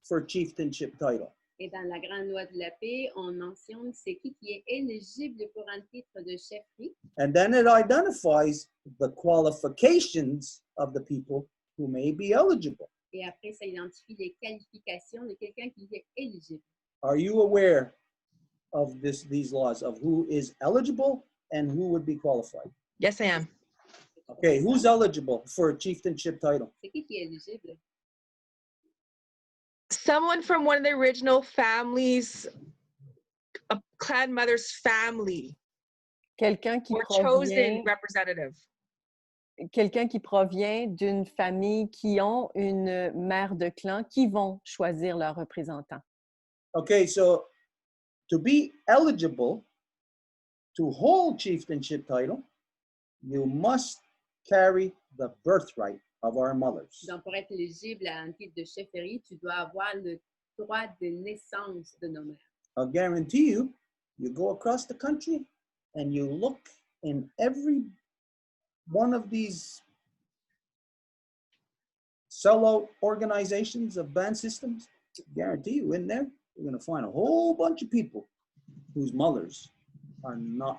for chieftainship title. Et dans la Grande Loi de la Paix, on mentionne c'est qui est éligible pour un titre de chefferie. And then it identifies the qualifications of the people who may be eligible. Et après, ça identifie les qualifications de quelqu'un qui est éligible. Are you aware of these laws of who is eligible and who would be qualified? Yes, I am. Okay, who's eligible for a chieftainship title? C'est qui est éligible? Someone from one of the original families, a clan mother's family, Quelqu'un qui or chosen provient, representative. quelqu'un qui provient d'une famille qui ont une mère de clan qui vont choisir leur représentant. Okay, so to be eligible to hold chieftainship title, you must carry the birthright of our mothers. Donc, pour être éligible à un titre de chefferie, tu dois avoir le droit de naissance de nos mères. I'll guarantee you, you go across the country and you look in every one of these sellout organizations of band systems, guarantee you in there, you're going to find a whole bunch of people whose mothers are not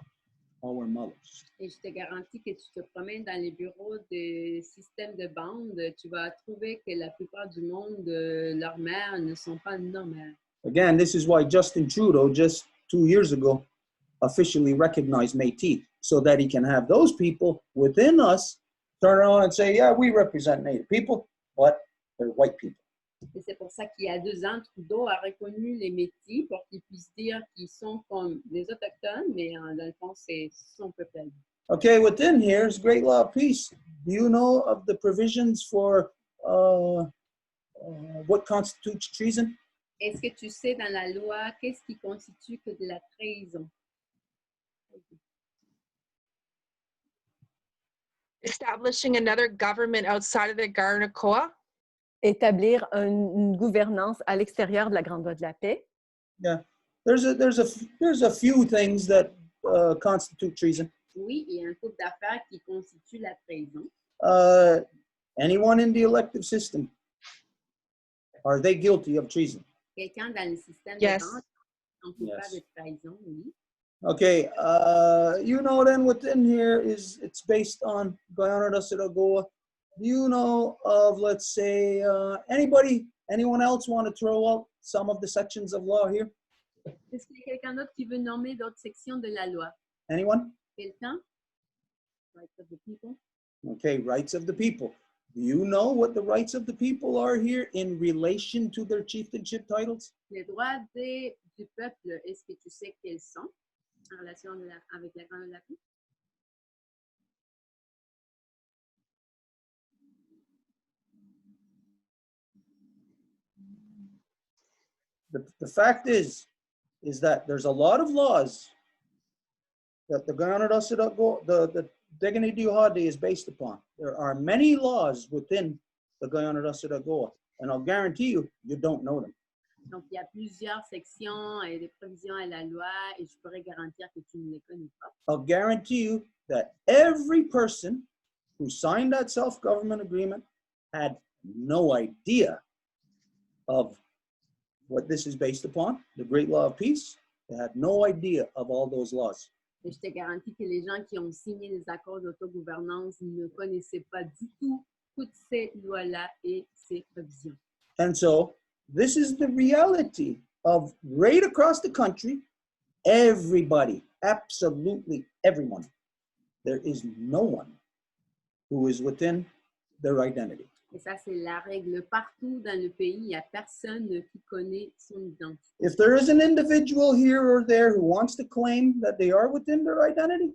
our mothers. Et je te garantis que tu te promènes dans les bureaux de systèmes de bande, tu vas trouver que la plupart du monde, leurs mères ne sont pas nos mères. Again, this is why Justin Trudeau, just 2 years ago, officially recognized Métis, so that he can have those people within us turn around and say, yeah, we represent Native people, but they're white people. Et c'est pour ça qu'il y a 2 ans, Trudeau a reconnu les Métis pour qu'ils puissent dire qu'ils sont comme les Autochtones, mais dans le fond, c'est son peuple à lui. Okay, within here is Great Law of Peace. Do you know of the provisions for what constitutes treason? Est-ce que tu sais dans la loi qu'est-ce qui constitue que de la trahison? Establishing another government outside of the Garnacoa. Établir une gouvernance à l'extérieur de la Grande Loi de la Paix. Yeah, there's a few things that constitute treason. Oui, il y a un couple d'affaires qui constitue la trahison. Anyone in the elective system, are they guilty of treason? Quelqu'un dans le système Yes. de vente en coupable Yes. de trahison, oui. Okay, you know then within here is, it's based on Guyana Siragoa. Do you know of, let's say, anyone else want to throw out some of the sections of law here? Est-ce qu'il y a quelqu'un d'autre qui veut nommer d'autres sections de la loi? Anyone? Quelqu'un? Rights of the people. Okay, rights of the people. Do you know what the rights of the people are here in relation to their chieftainship titles? Les droits du peuple, est-ce que tu sais quels sont en relation avec la Grande Loi de la Paix? The fact is that there's a lot of laws that the the Degani Diohadi is based upon. There are many laws within the Guyana Siragoa, and I'll guarantee you, you don't know them. Donc, il y a plusieurs sections et des provisions à la loi et je pourrais garantir que tu ne les connais pas. I'll guarantee you that every person who signed that self-government agreement had no idea of what this is based upon, the great law of peace. They had no idea of all those laws. Et je te garantis que les gens qui ont signé les accords d'autogouvernance ne connaissaient pas du tout toutes ces lois-là et ces provisions. And so this is the reality of right across the country, everybody, absolutely everyone. There is no one who is within their identity. Et ça, c'est la règle. Partout dans le pays, il n'y a personne qui connaît son identité. If there is an individual here or there who wants to claim that they are within their identity,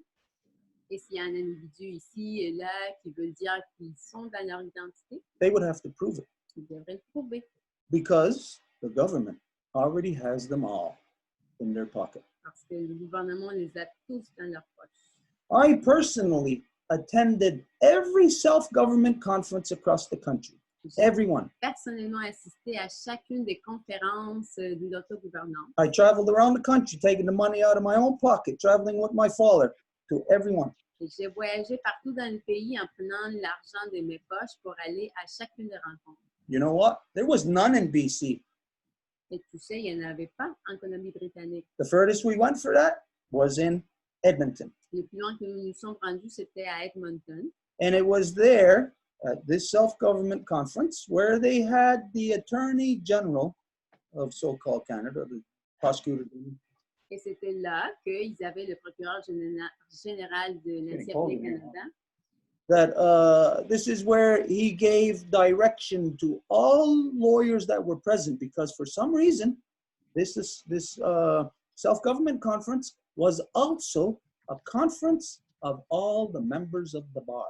Et s'il y a un individu ici et là qui veut dire qu'ils sont dans leur identité, they would have to prove it ils devraient le prouver. because the government already has them all in their pocket. Parce que le gouvernement les a tous dans leur poche. I personally attended every self-government conference across the country. J'ai Everyone. personnellement assisté à chacune des conférences de l'autogouvernance. I traveled around the country, taking the money out of my own pocket, traveling with my father to everyone. Et j'ai voyagé partout dans le pays en prenant l'argent de mes poches pour aller à chacune des rencontres. You know what? There was none in BC. Et tu sais, il n'y en avait pas en Colombie-Britannique. The furthest we went for that was in Edmonton. Le plus loin que nous nous sommes rendus, c'était à Edmonton. And it was there at this self-government conference where they had the Attorney General of so-called Canada, the prosecutor. Et c'était là qu'ils avaient le procureur général de l'Initiative du Canada. That this is where he gave direction to all lawyers that were present, because for some reason, this self-government conference was also a conference of all the members of the bar.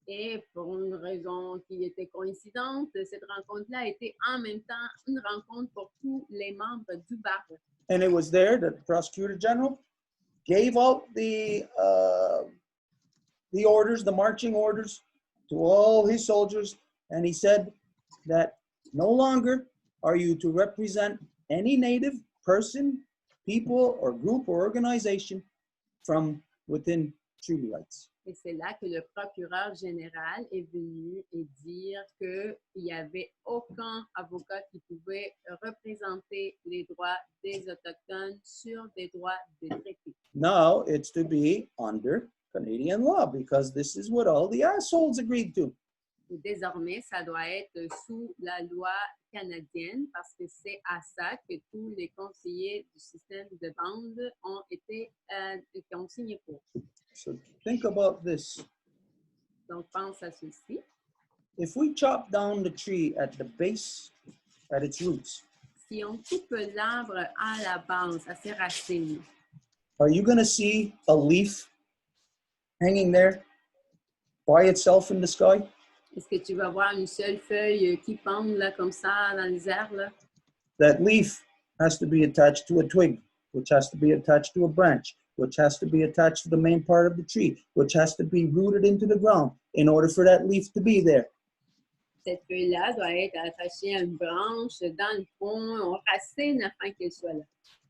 Et pour une raison qui était coïncidente, cette rencontre-là était en même temps une rencontre pour tous les membres du bar. And it was there that the prosecutor general gave out the orders, the marching orders to all his soldiers. And he said that no longer are you to represent any native person, people, or group or organization from within treaty rights. Et c'est là que le procureur général est venu et dire qu'il n'y avait aucun avocat qui pouvait représenter les droits des Autochtones sur des droits de traité. Now it's to be under Canadian law, because this is what all the assholes agreed to. Et désormais, ça doit être sous la loi canadienne parce que c'est à ça que tous les conseillers du système de bande ont été qui ont signé pour. So think about this. Donc, pense à ceci. If we chop down the tree at the base, at its roots, Si on coupe l'arbre à la base, à ses racines, are you going to see a leaf hanging there by itself in the sky? est-ce que tu vas voir une seule feuille qui pend là, comme ça dans les airs? Là? That leaf has to be attached to a twig, which has to be attached to a branch, which has to be attached to the main part of the tree, which has to be rooted into the ground in order for that leaf to be there. Cette feuille-là doit être attachée à une branche dans le fond, aux racines afin qu'elle soit là.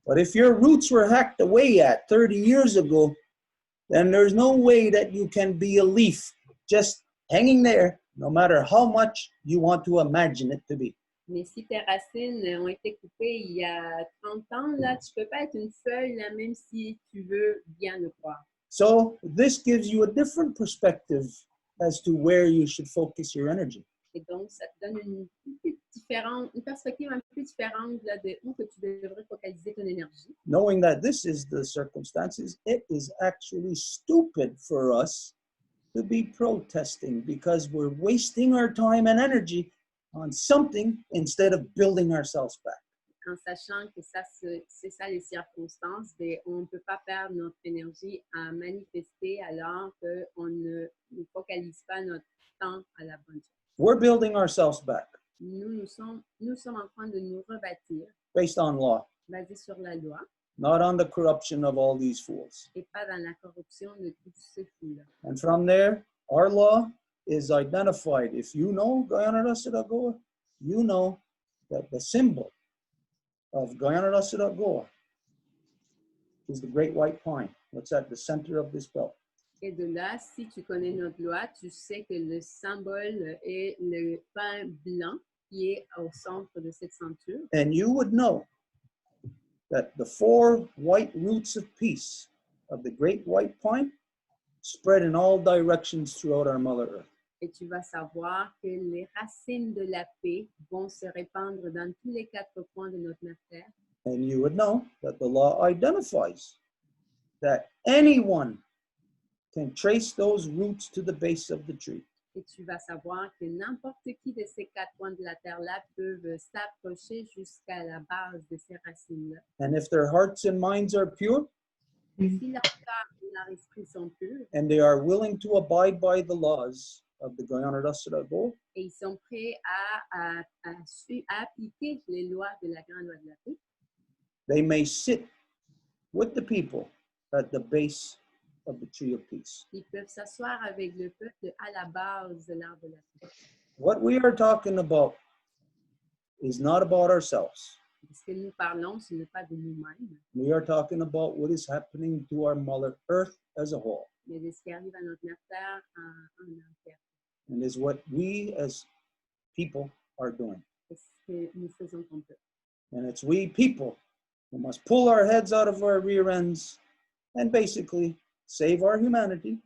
But if your roots were hacked away at 30 years ago, then there's no way that you can be a leaf just hanging there, no matter how much you want to imagine it to be. Mais si tes racines ont été coupées il y a 30 ans, là, tu ne peux pas être une feuille, là, même si tu veux bien le croire. So this gives you a different perspective as to where you should focus your energy. Et donc, ça te donne une perspective un peu différente là, de où que tu devrais focaliser ton énergie. Knowing that this is the circumstances, it is actually stupid for us to be protesting because we're wasting our time and energy on something instead of building ourselves back. En sachant que c'est ça les circonstances, ben, on ne peut pas perdre notre énergie à manifester alors qu'on ne focalise pas notre temps à la bonne chose. We're building ourselves back Nous sommes en train de nous rebâtir, based on law, basé sur la loi, not on the corruption of all these fools. et pas dans la corruption de tous ces fous-là. And from there, our law is identified. If you know Guyana-Sitagoa, you know that the symbol of Guyana-Sitagoa is the great white pine. That's at the center of this belt. Et de là, si tu connais notre loi, tu sais que le symbole est le pain blanc qui est au centre de cette ceinture. And you would know that the 4 white roots of peace of the great white pine spread in all directions throughout our Mother Earth. Et tu vas savoir que les racines de la paix vont se répandre dans tous les 4 coins de notre mère Terre. And you would know that the law identifies that anyone can trace those roots to the base of the tree. Et tu vas savoir que n'importe qui de ces 4 coins de la Terre-là peuvent s'approcher jusqu'à la base de ces racines-là. And if their hearts and minds are pure, Et si leur cœur et leur esprit sont purs, and they are willing to abide by the laws of the Guyana Go, et ils sont prêts à appliquer les lois de la grande loi de la paix, they may sit with the people at the base of the tree of peace. ils peuvent s'asseoir avec le peuple à la base de l'arbre de la paix. What we are talking about is not about ourselves. Ce que nous parlons, ce n'est pas de nous-mêmes, We are talking about what is happening to our Mother Earth as a whole, mais de ce qui arrive à notre mère Terre en entière. and is what we as people are doing. C'est ce que nous faisons comme peuple. And it's we people who must pull our heads out of our rear ends and basically save our humanity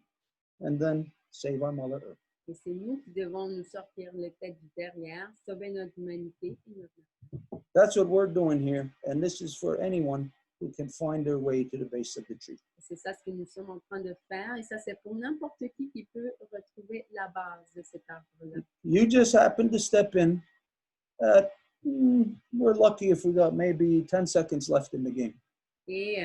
and then save our Mother Earth. Et c'est nous qui devons nous sortir les têtes du derrière, sauver notre humanité et notre mère. That's what we're doing here, and this is for anyone who can find their way to the base of the tree. C'est ça ce que nous sommes en train de faire, et ça c'est pour n'importe qui peut retrouver la base de cet arbre-là. You just happen to step in. We're lucky if we got maybe 10 seconds left in the game. Et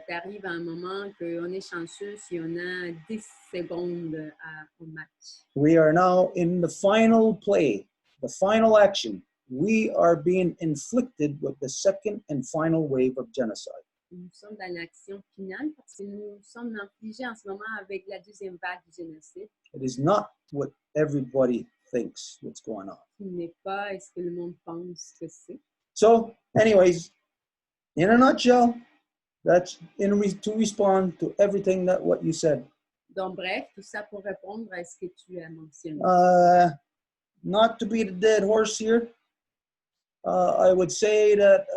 tu arrives à un moment qu'on est chanceux si on a 10 secondes au match. We are now in the final play, the final action. We are being inflicted with the second and final wave of genocide. Nous sommes dans l'action finale parce que nous sommes infligés en ce moment avec la deuxième vague du génocide. It is not what everybody thinks what's going on. Ce n'est pas ce que le monde pense que c'est. So, anyways, in a nutshell, that's to respond to everything that what you said. Donc, bref, tout ça pour répondre à ce que tu as mentionné. Not to beat a dead horse here, I would say that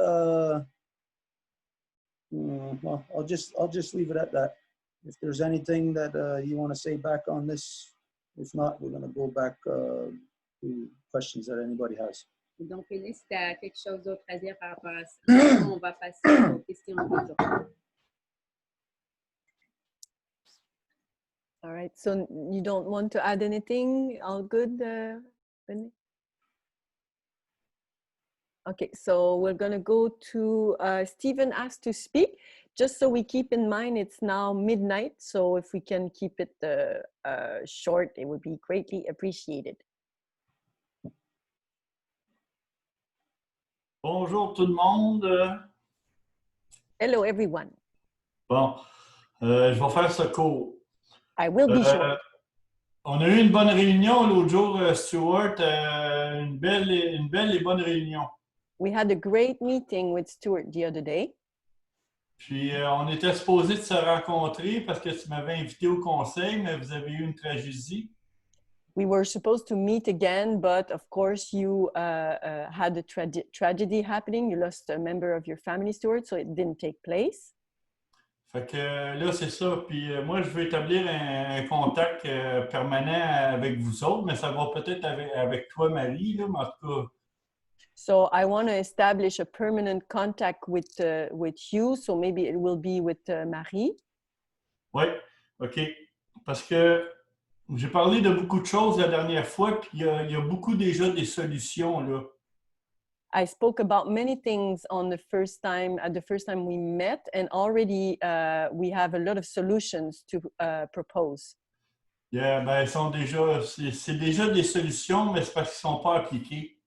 well, I'll just leave it at that. If there's anything that you want to say back on this, if not, we're going to go back to questions that anybody has. Donc, René, si tu as quelque chose d'autre à dire par rapport à ça, on va passer aux questions des autres. All right. So you don't want to add anything? All good, Renee? Okay, so we're going to go to Stephen asked to speak. Just so we keep in mind, it's now midnight. So if we can keep it short, it would be greatly appreciated. Bonjour tout le monde. Hello, everyone. Bon, je vais faire ce court. I will be short. On a eu une bonne réunion l'autre jour, Stuart. Une belle et bonne réunion. We had a great meeting with Stuart the other day. Puis, on était supposé de se rencontrer parce que tu m'avais invité au conseil, mais vous avez eu une tragédie. We were supposed to meet again, but of course you had a tragedy happening. You lost a member of your family, Stuart, so it didn't take place. Fait que là, c'est ça. Puis moi, je veux établir un contact permanent avec vous autres, mais ça va peut-être avec toi, Marie, là, mais en tout cas. So I want to establish a permanent contact with you. So maybe it will be with Marie. Oui, OK. Parce que j'ai parlé de beaucoup de choses la dernière fois, puis il y a beaucoup déjà des solutions, là. I spoke about many things at the first time we met, and already we have a lot of solutions to propose. Yeah, ben, c'est déjà des solutions, mais c'est parce qu'ils ne sont pas appliqués.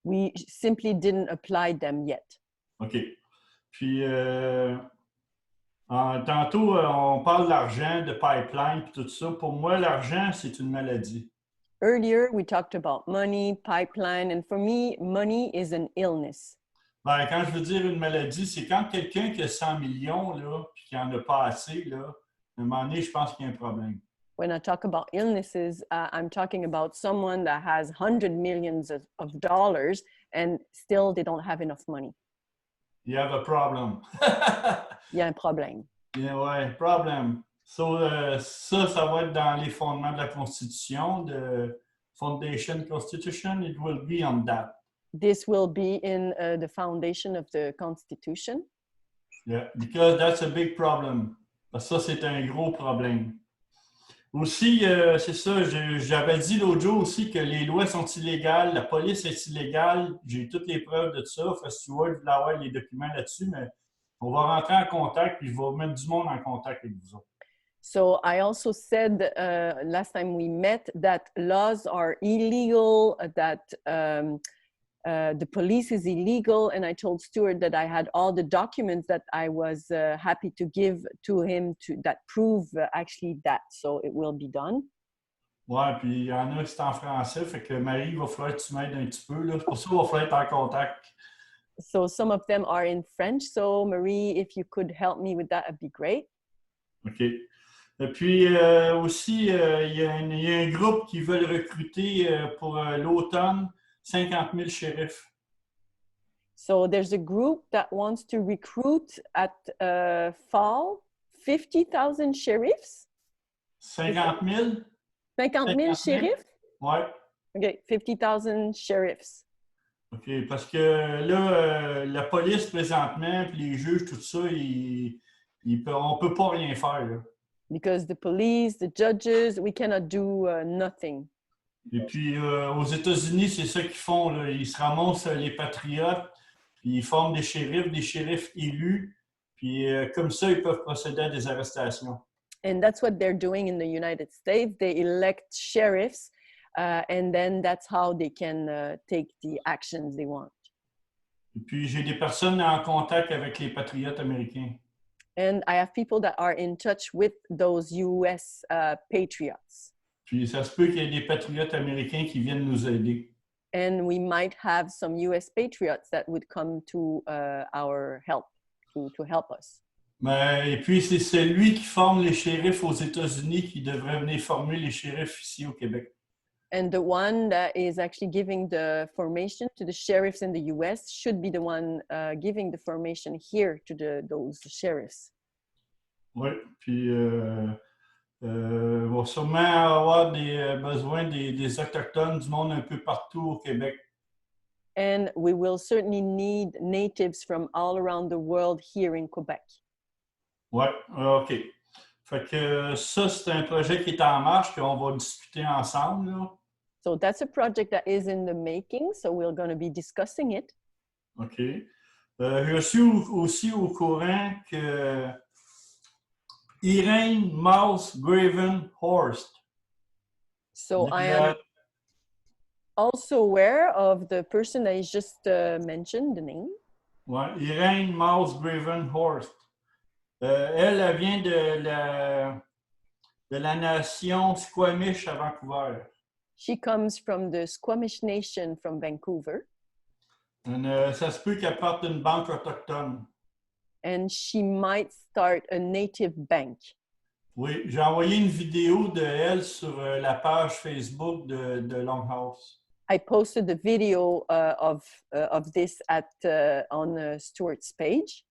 We simply didn't apply them yet. OK. Puis, tantôt, on parle d'argent, de pipeline, puis tout ça. Pour moi, l'argent, c'est une maladie. Earlier, we talked about money, pipeline, and for me, money is an illness. Ben, quand je veux dire une maladie, c'est quand quelqu'un qui a 100 millions, là, puis qui n'en a pas assez, là, à un moment donné, je pense qu'il y a un problème. When I talk about illnesses, I'm talking about someone that has hundred millions of dollars and still they don't have enough money. You have a problem. Il y a un problème. Yeah, ouais, problem. So, ça va être dans les fondements de la Constitution, de Foundation Constitution. It will be on that. This will be in the foundation of the Constitution. Yeah, because that's a big problem. Parce que ça, c'est un gros problème. Aussi, c'est ça, j'avais dit l'autre jour aussi que les lois sont illégales, la police est illégale. J'ai toutes les preuves de ça. Stewart voulait avoir les documents là-dessus, mais on va rentrer en contact puis je vais mettre du monde en contact avec vous autres. So I also said last time we met that laws are illegal, that the police is illegal, and I told Stuart that I had all the documents that I was happy to give to him that prove actually that, so it will be done. Ouais, puis il y en a qui sont en français, fait que Marie, il va falloir que tu m'aides un petit peu, là. Pour ça, il va falloir être en contact. So some of them are in French, so Marie, if you could help me with that, it'd be great. OK. Et puis aussi, il y a un groupe qui veut recruter pour l'automne 50 000 shérifs. So there's a group that wants to recruit at fall 50,000 sheriffs. 50 000? 50 000 sheriffs? Oui. Okay, 50,000 sheriffs. OK, parce que là, la police présentement, puis les juges, tout ça, on ne peut pas rien faire, là. Because the police, the judges, we cannot do nothing. Et puis, aux États-Unis, c'est ça qu'ils font, là. Ils se ramassent les patriotes, puis ils forment des shérifs élus, puis comme ça, ils peuvent procéder à des arrestations. And that's what they're doing in the United States. They elect sheriffs, and then that's how they can take the actions they want. Et puis, j'ai des personnes en contact avec les patriotes américains. And I have people that are in touch with those US patriots. Puis, ça se peut qu'il y ait des patriotes américains qui viennent nous aider. And we might have some US patriots that would come to our help, to help us. Mais, et puis, c'est celui qui forme les shérifs aux États-Unis qui devrait venir former les shérifs ici au Québec. And the one that is actually giving the formation to the sheriffs in the US should be the one giving the formation here to those sheriffs. Oui, puis on va sûrement avoir besoin des Autochtones, du monde un peu partout au Québec. And we will certainly need natives from all around the world here in Quebec. Oui, OK. Fait que ça, c'est un projet qui est en marche, qu'on va discuter ensemble, là. So that's a project that is in the making, so we're going to be discussing it. OK. Je suis aussi au courant que Irene Mouse-Graven Horst. So I am also aware of the person that is just mentioned, the name. Ouais, Irene Mouse-Graven Horst. Elle vient de la nation Squamish à Vancouver. She comes from the Squamish Nation from Vancouver. Ça se peut qu'elle parte d'une banque autochtone. And she might start a native bank. Oui, j'ai envoyé une vidéo de elle sur la page Facebook de Longhouse. I posted the video of this on Stuart's page.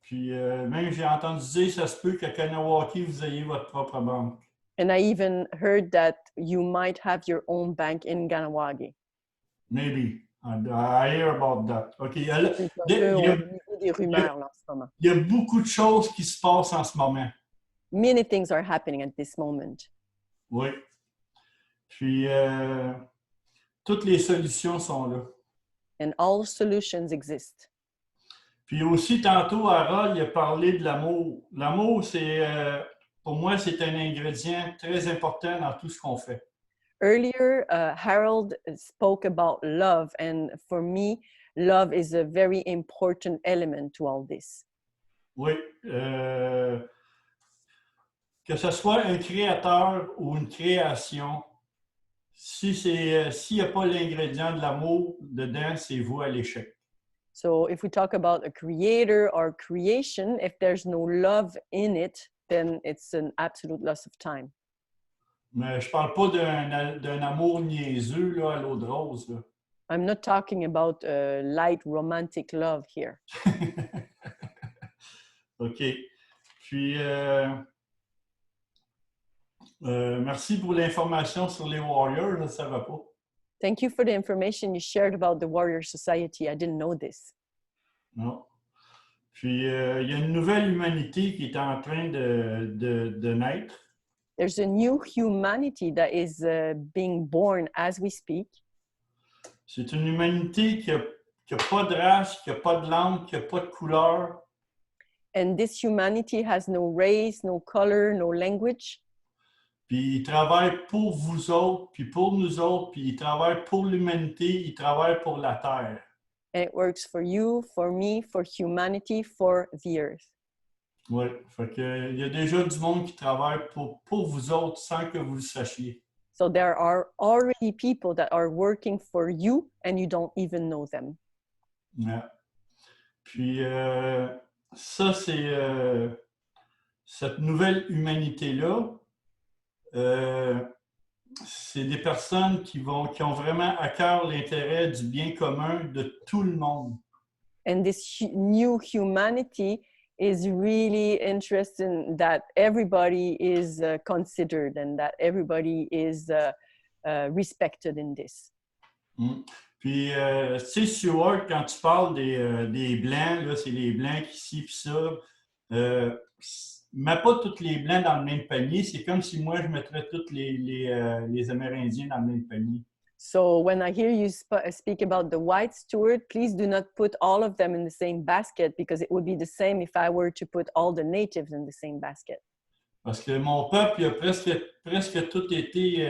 Puis même j'ai entendu dire, ça se peut qu'à Kanawaki, vous ayez votre propre banque. And I even heard that you might have your own bank in Ganawagi. Maybe. I hear about that. OK. Il y a beaucoup de choses qui se passent en ce moment. Many things are happening at this moment. Oui. Puis, toutes les solutions sont là. And all solutions exist. Puis aussi, tantôt, Harold, il a parlé de l'amour. L'amour, c'est, pour moi, c'est un ingrédient très important dans tout ce qu'on fait. Earlier, Harold spoke about love, and for me, love is a very important element to all this. Oui. Que ce soit un créateur ou une création, s'il n'y a pas l'ingrédient de l'amour dedans, c'est voué à l'échec. So if we talk about a creator or creation, if there's no love in it, then it's an absolute loss of time. Mais je parle pas d'un amour niaiseux là, à l'eau de rose. Là. I'm not talking about light romantic love here. OK. Puis, merci pour l'information sur les Warriors, je ne savais pas. Thank you for the information you shared about the Warrior Society. I didn't know this. Non. Puis, il y a une nouvelle humanité qui est en train de naître. There's a new humanity that is being born as we speak. C'est une humanité qui n'a pas de race, qui n'a pas de langue, qui n'a pas de couleur. And this humanity has no race, no color, no language. Puis il travaille pour vous autres, puis pour nous autres, puis il travaille pour l'humanité, il travaille pour la Terre. And it works for you, for me, for humanity, for the earth. Oui, fait que il y a déjà du monde qui travaille pour vous autres sans que vous le sachiez. So there are already people that are working for you and you don't even know them. Ouais. Puis ça, c'est cette nouvelle humanité-là. C'est des personnes qui ont vraiment à cœur l'intérêt du bien commun de tout le monde. And this new humanity is really interesting that everybody is considered and that everybody is respected in this. Mm. Puis, tu sais, Stuart, quand tu parles des Blancs, là, c'est les Blancs qui ci puis ça, mets pas tous les Blancs dans le même panier. C'est comme si moi, je mettrais tous les Amérindiens dans le même panier. So when I hear you speak about the white Stuart, please do not put all of them in the same basket because it would be the same if I were to put all the natives in the same basket. Parce que mon peuple, il a presque tout été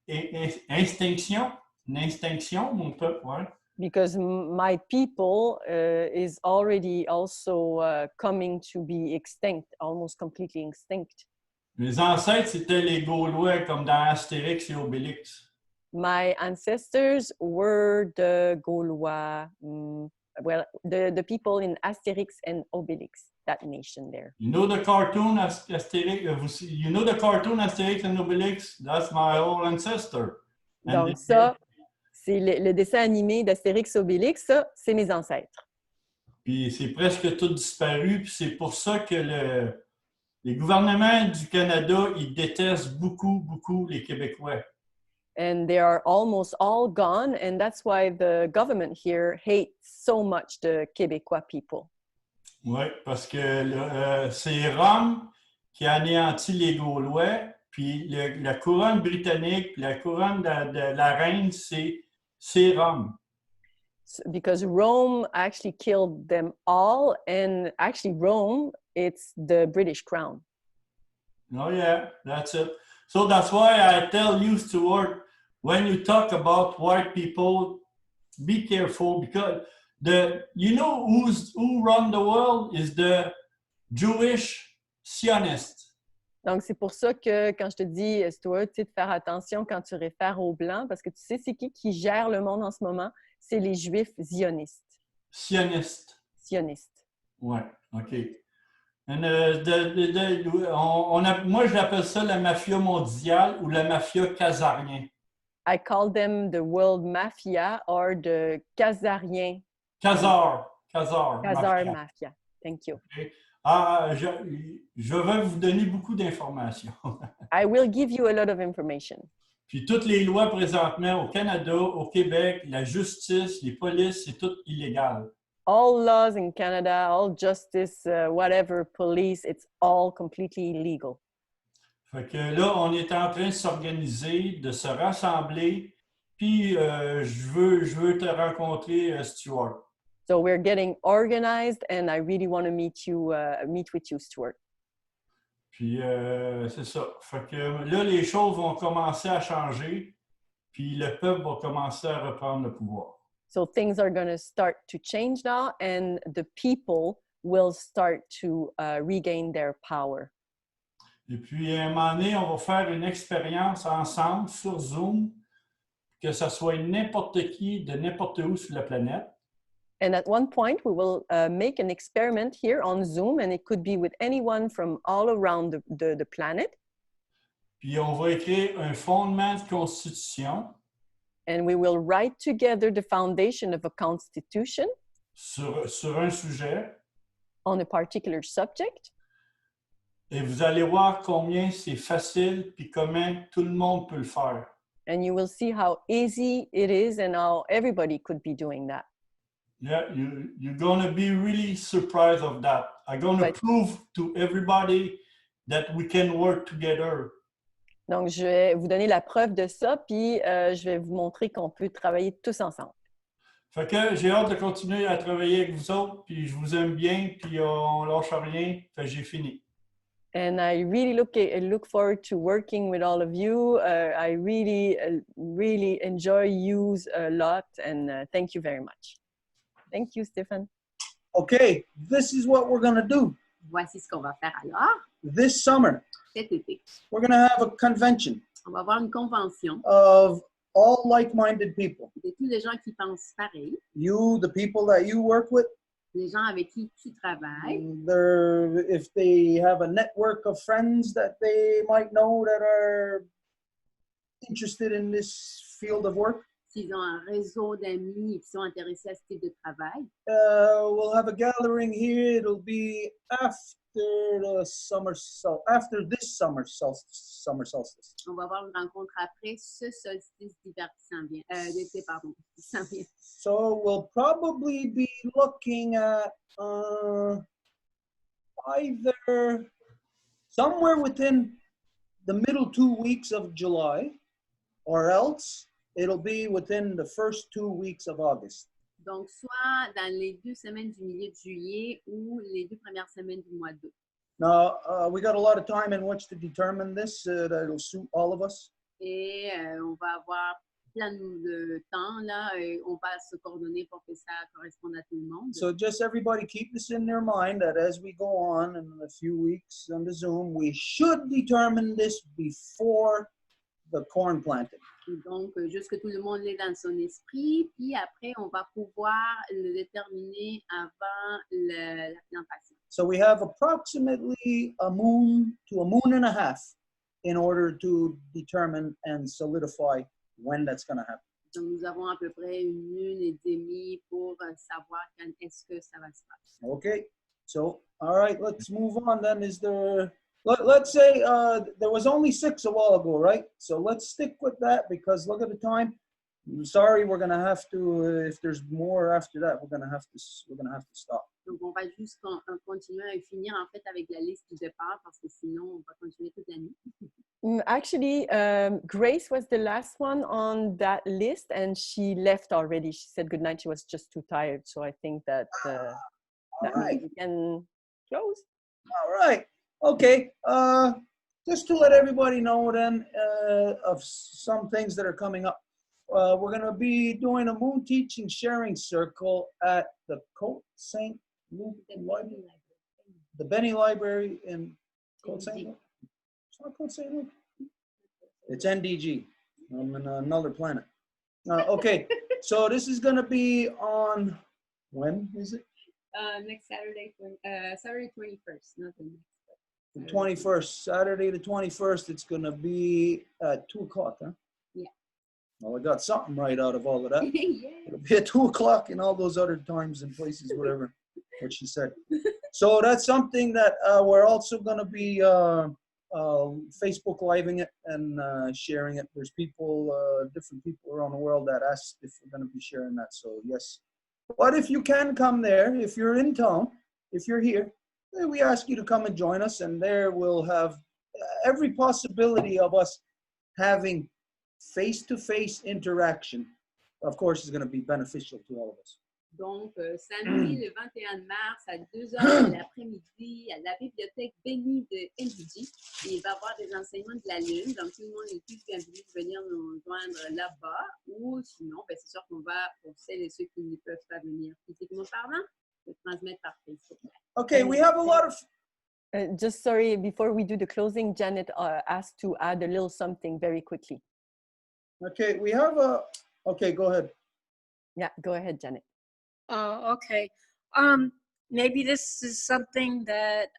une extinction, mon peuple, ouais. Because my people is already also coming to be extinct, almost completely extinct. Mes ancêtres, c'était les Gaulois, comme dans Astérix et Obélix. My ancestors were the Gaulois, well, the people in Asterix and Obelix, that nation there. You know the cartoon Astérix? You know the cartoon Astérix and Obélix? That's my old ancestor. Donc ça, c'est le dessin animé d'Astérix Obélix, ça, c'est mes ancêtres. Puis c'est presque tout disparu, puis c'est pour ça que les gouvernements du Canada, ils détestent beaucoup, beaucoup les Québécois. And they are almost all gone, and that's why the government here hates so much the Québécois people. Oui, parce que c'est Rome qui a anéanti les Gaulois, puis la couronne britannique, puis la couronne de la reine, c'est Rome. Because Rome actually killed them all, and actually Rome, it's the British crown. Oh yeah, that's it. So that's why I tell you, Stuart, when you talk about white people, be careful because you know who run the world is the Jewish Zionists. Donc, c'est pour ça que quand je te dis, Stuart, tu sais, de faire attention quand tu réfères aux Blancs, parce que tu sais, c'est qui gère le monde en ce moment? C'est les Juifs zionistes. Sionistes. Sionistes. Ouais, OK. Moi, je l'appelle ça la mafia mondiale ou la mafia casarien. I call them the world mafia or the Khazarien. Khazar Mafia. Thank you. Okay. Je vais vous donner beaucoup d'informations. I will give you a lot of information. Puis toutes les lois présentement au Canada, au Québec, la justice, les polices, c'est tout illégal. All laws in Canada, all justice, whatever, police, it's all completely illegal. Fait que là, on est en train de s'organiser, de se rassembler, puis je veux te rencontrer, Stuart. So we're getting organized, and I really want to meet with you, Stuart. Puis c'est ça. Fait que là, les choses vont commencer à changer, puis le peuple va commencer à reprendre le pouvoir. So things are going to start to change now, and the people will start to regain their power. Et puis, à un moment donné, on va faire une expérience ensemble sur Zoom, que ce soit n'importe qui de n'importe où sur la planète. And at one point, we will make an experiment here on Zoom, and it could be with anyone from all around the planet. Puis on va écrire un fondement de constitution and we will write together the foundation of a constitution sur un sujet. on a particular subject. Et vous allez voir combien c'est facile puis comment tout le monde peut le faire. And you will see how easy it is and how everybody could be doing that. Yeah, you're going to be really surprised of that. I'm going to Right. prove to everybody that we can work together. Donc, je vais vous donner la preuve de ça, puis je vais vous montrer qu'on peut travailler tous ensemble. Fait que j'ai hâte de continuer à travailler avec vous autres, puis je vous aime bien, puis on lâche rien. Fait que j'ai fini. And I really look forward to working with all of you. I really enjoy you a lot, and thank you very much. Thank you, Stephen. Okay, this is what we're going to do Voici ce qu'on va faire alors this summer. cet été. We're going to have a convention On va avoir une convention of all like-minded people. de tous les gens qui pensent pareil, You, the people that you work with, les gens avec qui tu travailles, if they have a network of friends that they might know that are interested in this field of work. s'ils ont un réseau d'amis qui sont intéressés à ce type de travail. We'll have a gathering here. It'll be after this summer solstice. On va avoir une rencontre après ce solstice d'hiver qui s'en vient, d'été, pardon, qui s'en vient. So we'll probably be looking at either somewhere within the middle 2 weeks of July, or else it'll be within the first 2 weeks of August. Donc, soit dans les 2 semaines du milieu de juillet ou les 2 premières semaines du mois d'août. Now, we got a lot of time in which to determine this. That'll suit all of us. Et on va avoir plein de temps là et on va se coordonner pour que ça corresponde à tout le monde. So just everybody keep this in their mind that as we go on in a few weeks on the Zoom, we should determine this before the corn planting. Donc, juste que tout le monde l'ait dans son esprit, puis après, on va pouvoir le déterminer avant la plantation. So we have approximately a moon to a moon and a half in order to determine and solidify when that's going to happen. Donc, nous avons à peu près 1 lune et demie pour savoir quand est-ce que ça va se passer. Okay, so all right, let's move on then. Is there, let's say there was only 6 a while ago, right? So let's stick with that because look at the time. I'm sorry, we're gonna have to. If there's more after that, we're gonna have to stop. Donc, on va juste continuer à finir en fait avec la liste du départ parce que sinon, on va continuer toute la nuit. Actually, Grace was the last one on that list, and she left already. She said goodnight. She was just too tired. So I think that, right. we can close. All right. Okay. Just to let everybody know then of some things that are coming up. We're going to be doing a moon teaching sharing circle at the Côte Saint Luc Library, the Benny Library in Côte Saint Luc. It's not Côte Saint Luc. It's NDG. I'm in another planet. Okay. So this is going to be on, when is it? Next Saturday, Saturday 21st, not the next. The 21st, Saturday the 21st. It's going to be at 2 o'clock, huh? Yeah. Well, I got something right out of all of that. Yeah. It'll be at 2 o'clock and all those other times and places, whatever, what she said. So that's something that we're also going to be Facebook living it and sharing it. There's people, different people around the world that asked if we're going to be sharing that. So yes. But if you can come there, if you're in town, if you're here, we ask you to come and join us, and there we'll have every possibility of us having face-to-face interaction, of course, is going to be beneficial to all of us. Donc, samedi le 21 mars à 2h de l'après-midi à la bibliothèque Benny de NDG. Il va y avoir des enseignements de la Lune. Donc, tout le monde est plus bienvenu de venir nous joindre là-bas. Ou sinon, ben, c'est sûr qu'on va, pour celles et ceux qui ne peuvent pas venir physiquement parlant, le transmettre par Facebook. Okay, we have a lot of... Just sorry, before we do the closing, Janet asked to add a little something very quickly. Okay, we have a... Okay, go ahead. Yeah, go ahead, Janet. Oh, okay. Maybe this is something that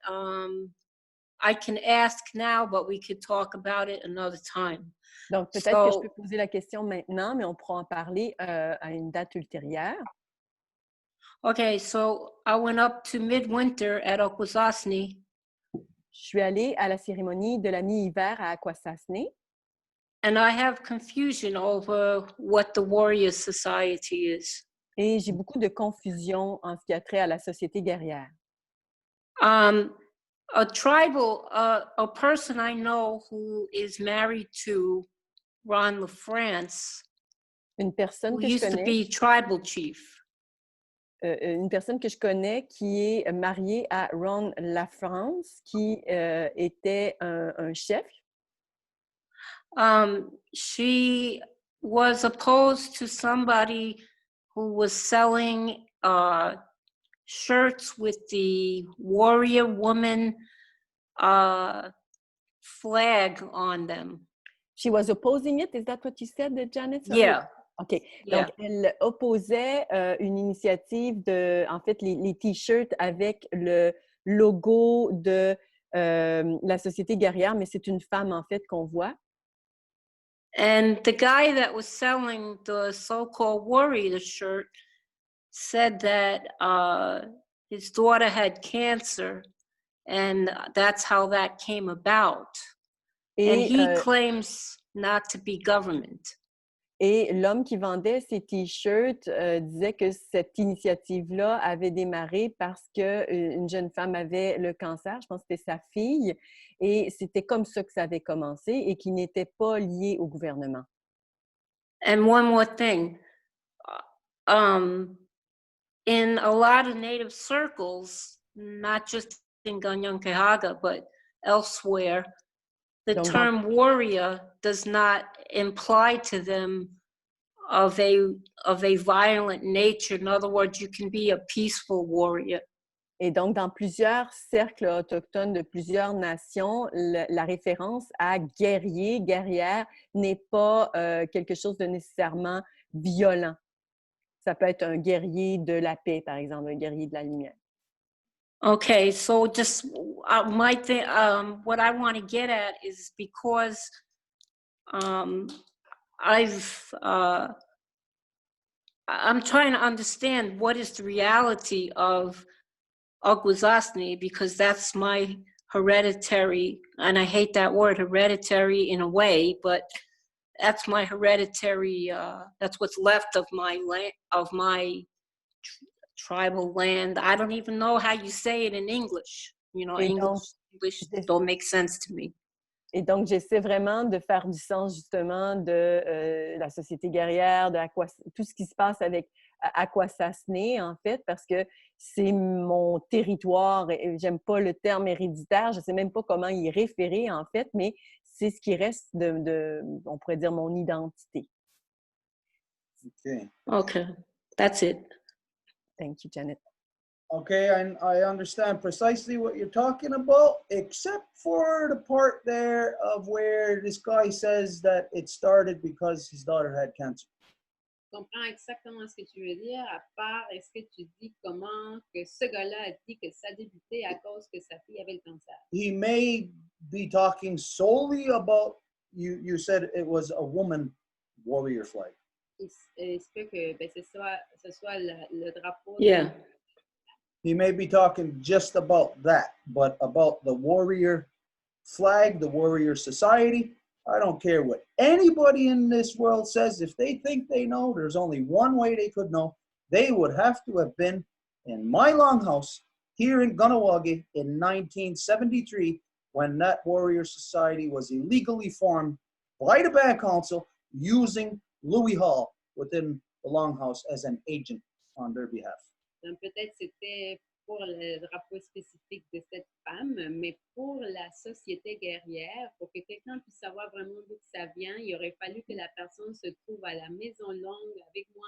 I can ask now, but we could talk about it another time. Donc, peut-être que je peux So, poser la question maintenant, mais on pourra en parler à une date ultérieure. okay, so I went up to midwinter at Okwesasne, Je suis allée à la cérémonie de la mi-hiver à Akwesasne and I have confusion over what the Warrior Society is. et j'ai beaucoup de confusion en ce qui a trait à la société guerrière. A person I know who is married to Ron LaFrance, Une personne who que je used to connais, be tribal chief. une personne que je connais qui est mariée à Ron LaFrance, qui était un chef. She was opposed to somebody who was selling shirts with the warrior woman flag on them. She was opposing it. Is that what you said, Janet? Sorry. Yeah. OK. Yeah. Donc, elle opposait une initiative de, en fait, les T-shirts avec le logo de la société guerrière, mais c'est une femme, en fait, qu'on voit. And the guy that was selling the so-called warrior shirt said that his daughter had cancer, and that's how that came about. And Et, he claims not to be government. et l'homme qui vendait ces T-shirts disait que cette initiative-là avait démarré parce qu'une jeune femme avait le cancer, je pense que c'était sa fille, et c'était comme ça que ça avait commencé et qui n'était pas lié au gouvernement. And one more thing. In a lot of Native circles, not just in Ganyankehaga, but elsewhere, the Donc, term warrior does not imply to them of a violent nature. In other words, you can be a peaceful warrior. Et donc, dans plusieurs cercles autochtones de plusieurs nations, la référence à guerrier, guerrière, n'est pas quelque chose de nécessairement violent. Ça peut être un guerrier de la paix, par exemple, un guerrier de la lumière. Okay, so just my thing, what I want to get at is because I'm trying to understand what is the reality of Ogwazasni, because that's my hereditary, and I hate that word hereditary in a way, but that's my hereditary, that's what's left of my land, of my tribal land. I don't even know how you say it in English. You know, English don't make sense to me. Et donc, j'essaie vraiment de faire du sens justement de la société guerrière, de tout ce qui se passe avec Akwesasne, en fait, parce que c'est mon territoire et j'aime pas le terme héréditaire, je sais même pas comment y référer, en fait, mais c'est ce qui reste on pourrait dire, mon identité. Okay. Okay, that's it. Thank you, Janet. Okay, I understand precisely what you're talking about, except for the part there of where this guy says that it started because his daughter had cancer. Je comprends exactement ce que tu veux dire, à part, est-ce que tu dis comment que ce gars-là a dit que ça a débuté à cause que sa fille avait le cancer? He may be talking solely about, you said it was a woman warrior flag. Il se peut que ce soit le drapeau. Yeah. He may be talking just about that, but about the warrior flag, the warrior society, I don't care what anybody in this world says. If they think they know, there's only one way they could know. They would have to have been in my longhouse here in Ganawagi in 1973 when that warrior society was illegally formed by the Band Council using Louis Hall within the longhouse as an agent on their behalf. Donc, peut-être c'était pour le drapeau spécifique de cette femme, mais pour la société guerrière, pour que quelqu'un puisse savoir vraiment d'où ça vient, il aurait fallu que la personne se trouve à la Maison Longue avec moi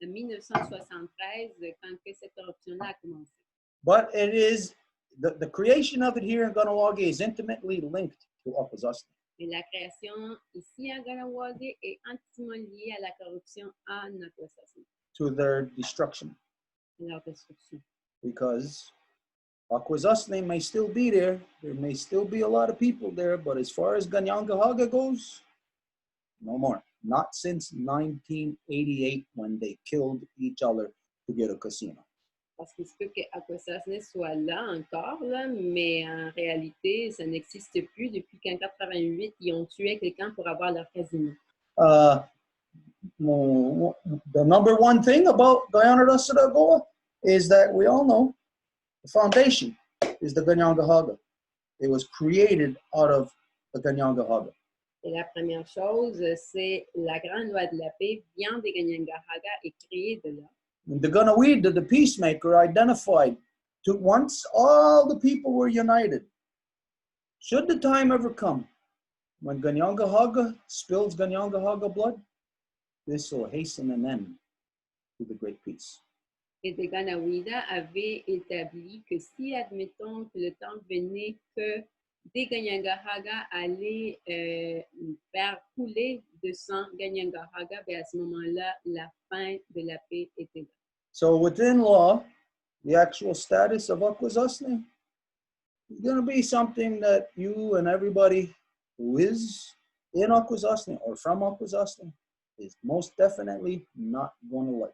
en 1973, quand que cette éruption-là a commencé. But it is, the creation of it here in Ganawagi is intimately linked to Akwesasne. Et la création ici à Ganawagi est intimement liée à la corruption en Akwesasne, To their destruction, leur destruction. because Akwesasne may still be there. There may still be a lot of people there, but as far as Ganyangahaga goes, no more. Not since 1988 when they killed each other to get a casino. Parce qu'il se peut qu'Akwesasne soit là encore, là, mais en réalité, ça n'existe plus depuis qu'en 88, ils ont tué quelqu'un pour avoir leur casino. The number one thing about Guyana Goa is that we all know the foundation is the Ganyangahaga. It was created out of the Ganyangahaga. Et la première chose, c'est la grande loi de la paix vient des Ganyangahaga et créée de là. And the Ganawida, the peacemaker, identified to once all the people were united. Should the time ever come when Ganyangahaga spills Ganyangahaga blood, this will hasten an end to the great peace. Et the Ganawida avait établi que si, admettons, que le temps venait que des Ganyangahaga allaient faire couler de sang Ganyangahaga, ben à ce moment-là, la fin de la paix était là. So within law, the actual status of Akwesasne is going to be something that you and everybody who is in Akwesasne or from Akwesasne is most definitely not going to like.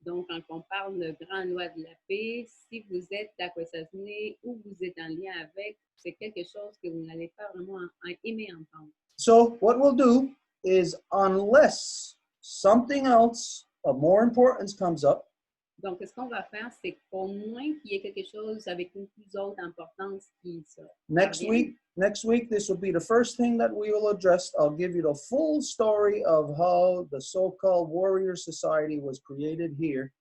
Donc, quand on parle de grande loi de la paix, si vous êtes d'Akwesasne ou vous êtes en lien avec, c'est quelque chose que vous n'allez pas vraiment aimer entendre. So what we'll do is, unless something else of more importance comes up, donc, ce qu'on va faire, c'est qu'au moins qu'il y ait quelque chose avec une plus haute importance qui sort. next week, this will be the first thing that we will address. I'll give you the full story of how the so-called warrior society was created here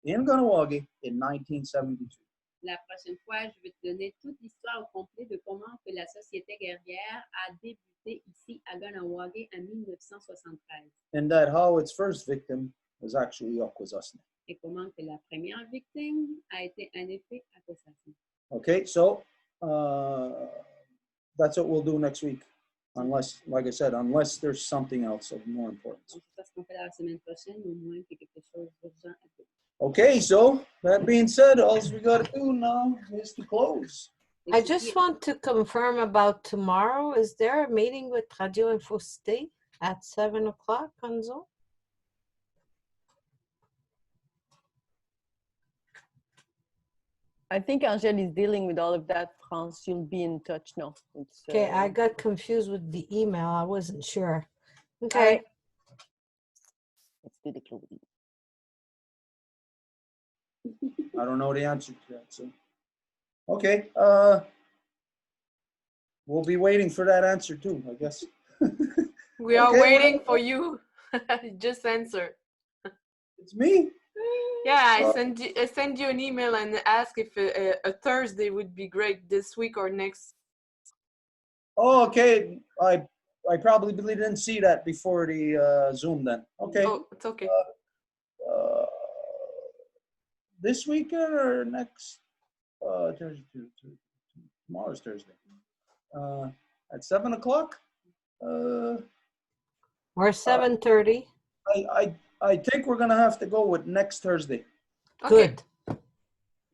in Ganawagi in 1972. La prochaine fois, je vais te donner toute l'histoire au complet de comment que la société guerrière a débuté ici à Ganawagi en 1973. And that how its first victim was actually Akwesasne. Et comment que la première victime a été en effet Akwesasne. Okay, so that's what we'll do next week. Unless, like I said, unless there's something else of more importance. Donc, c'est ça ce qu'on fait la semaine prochaine, au moins qu'il y ait quelque chose d'urgent à dire. Okay, so that being said, all we got to do now is to close. I just want to confirm about tomorrow. Is there a meeting with Radio Info State at 7 o'clock on Zoom? I think Angèle is dealing with all of that, France. You'll be in touch now. Okay, I got confused with the email. I wasn't sure. Okay. Let's do the closing. I don't know the answer to that, so. Okay, we'll be waiting for that answer too, I guess. We are Okay, waiting for you. Just answer. It's me? Yeah, I send you an email and ask if a Thursday would be great this week or next. Oh, okay. I probably didn't see that before the Zoom then. Okay. Oh, it's okay. This weekend or next? Thursday. Tomorrow's Thursday. At 7 o'clock? Or 7:30. I think we're gonna have to go with next Thursday. Okay. Good.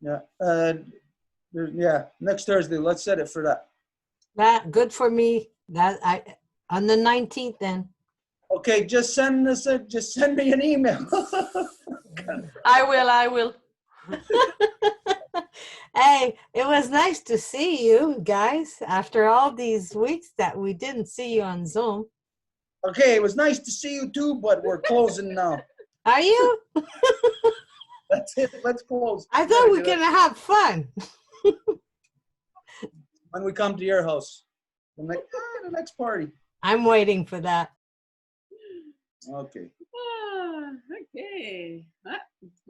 Yeah. Yeah. Next Thursday. Let's set it for that. That good for me. That I on the 19th then. Okay. Just send me an email. I will. Hey, it was nice to see you guys after all these weeks that we didn't see you on Zoom. Okay. It was nice to see you too, but we're closing now. Are you? That's it. Let's close. I thought we were gonna have fun. When we come to your house, the next party. I'm waiting for that. Okay. Okay.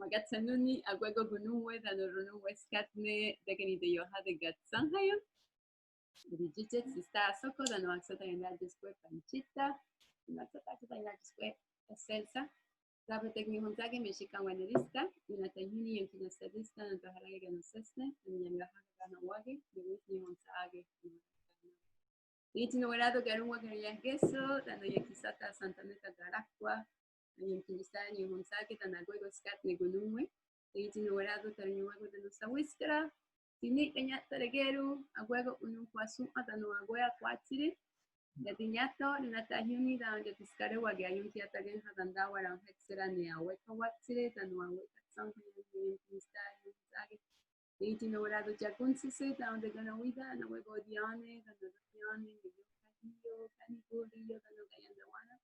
Magatsanuni agwego gunungwe danorono weskatne dekanite yoha de gatsangaya. Dijit sista soko dano aksata yanda después panchita. Natsata yanda después salsa. Sabe tekni hontage mexicana wanelista. Unatayuni yankina sadista nantaharaga ganosesne. Nyanga hana wage. Ni hontage. Itinowelado garumwa gariyageso. Dano yakisata santaneta garakwa. Yankilistani hontage tanagwego skat negunumwe. Itinowelado tarnyuago de nusa wiskara. Tini kanya taregeru, agwego unun kwasu atanu agwea kwatire. Yatinyato, natahuni da yatiskare wage ayunki atagen hatanda waran hexera ne aweka watire tanu aweka sangu yunistari yunistari. Iti no warado jakunsise da onde gana wida na wego diane, da diane, yo kaniguri, tanu kayanda wana.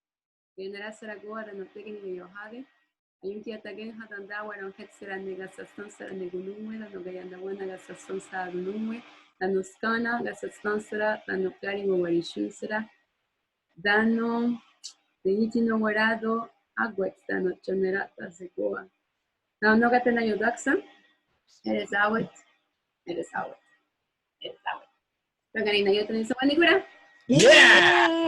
Genera saragoa da no tegni yohade. Ayunki atagen hatanda waran hexera ne gasaston sara ne gunumwe da no kayanda wana gasaston sara gunumwe. Tanuskana, gasaston tanukari mowarishusra, dano, denitino morado, aguextano, chonerata, secoa. Now, no gatena yodaxa, eres awet, eres awet, eres awet. Paganina, yo tenés a manicura. Yeah!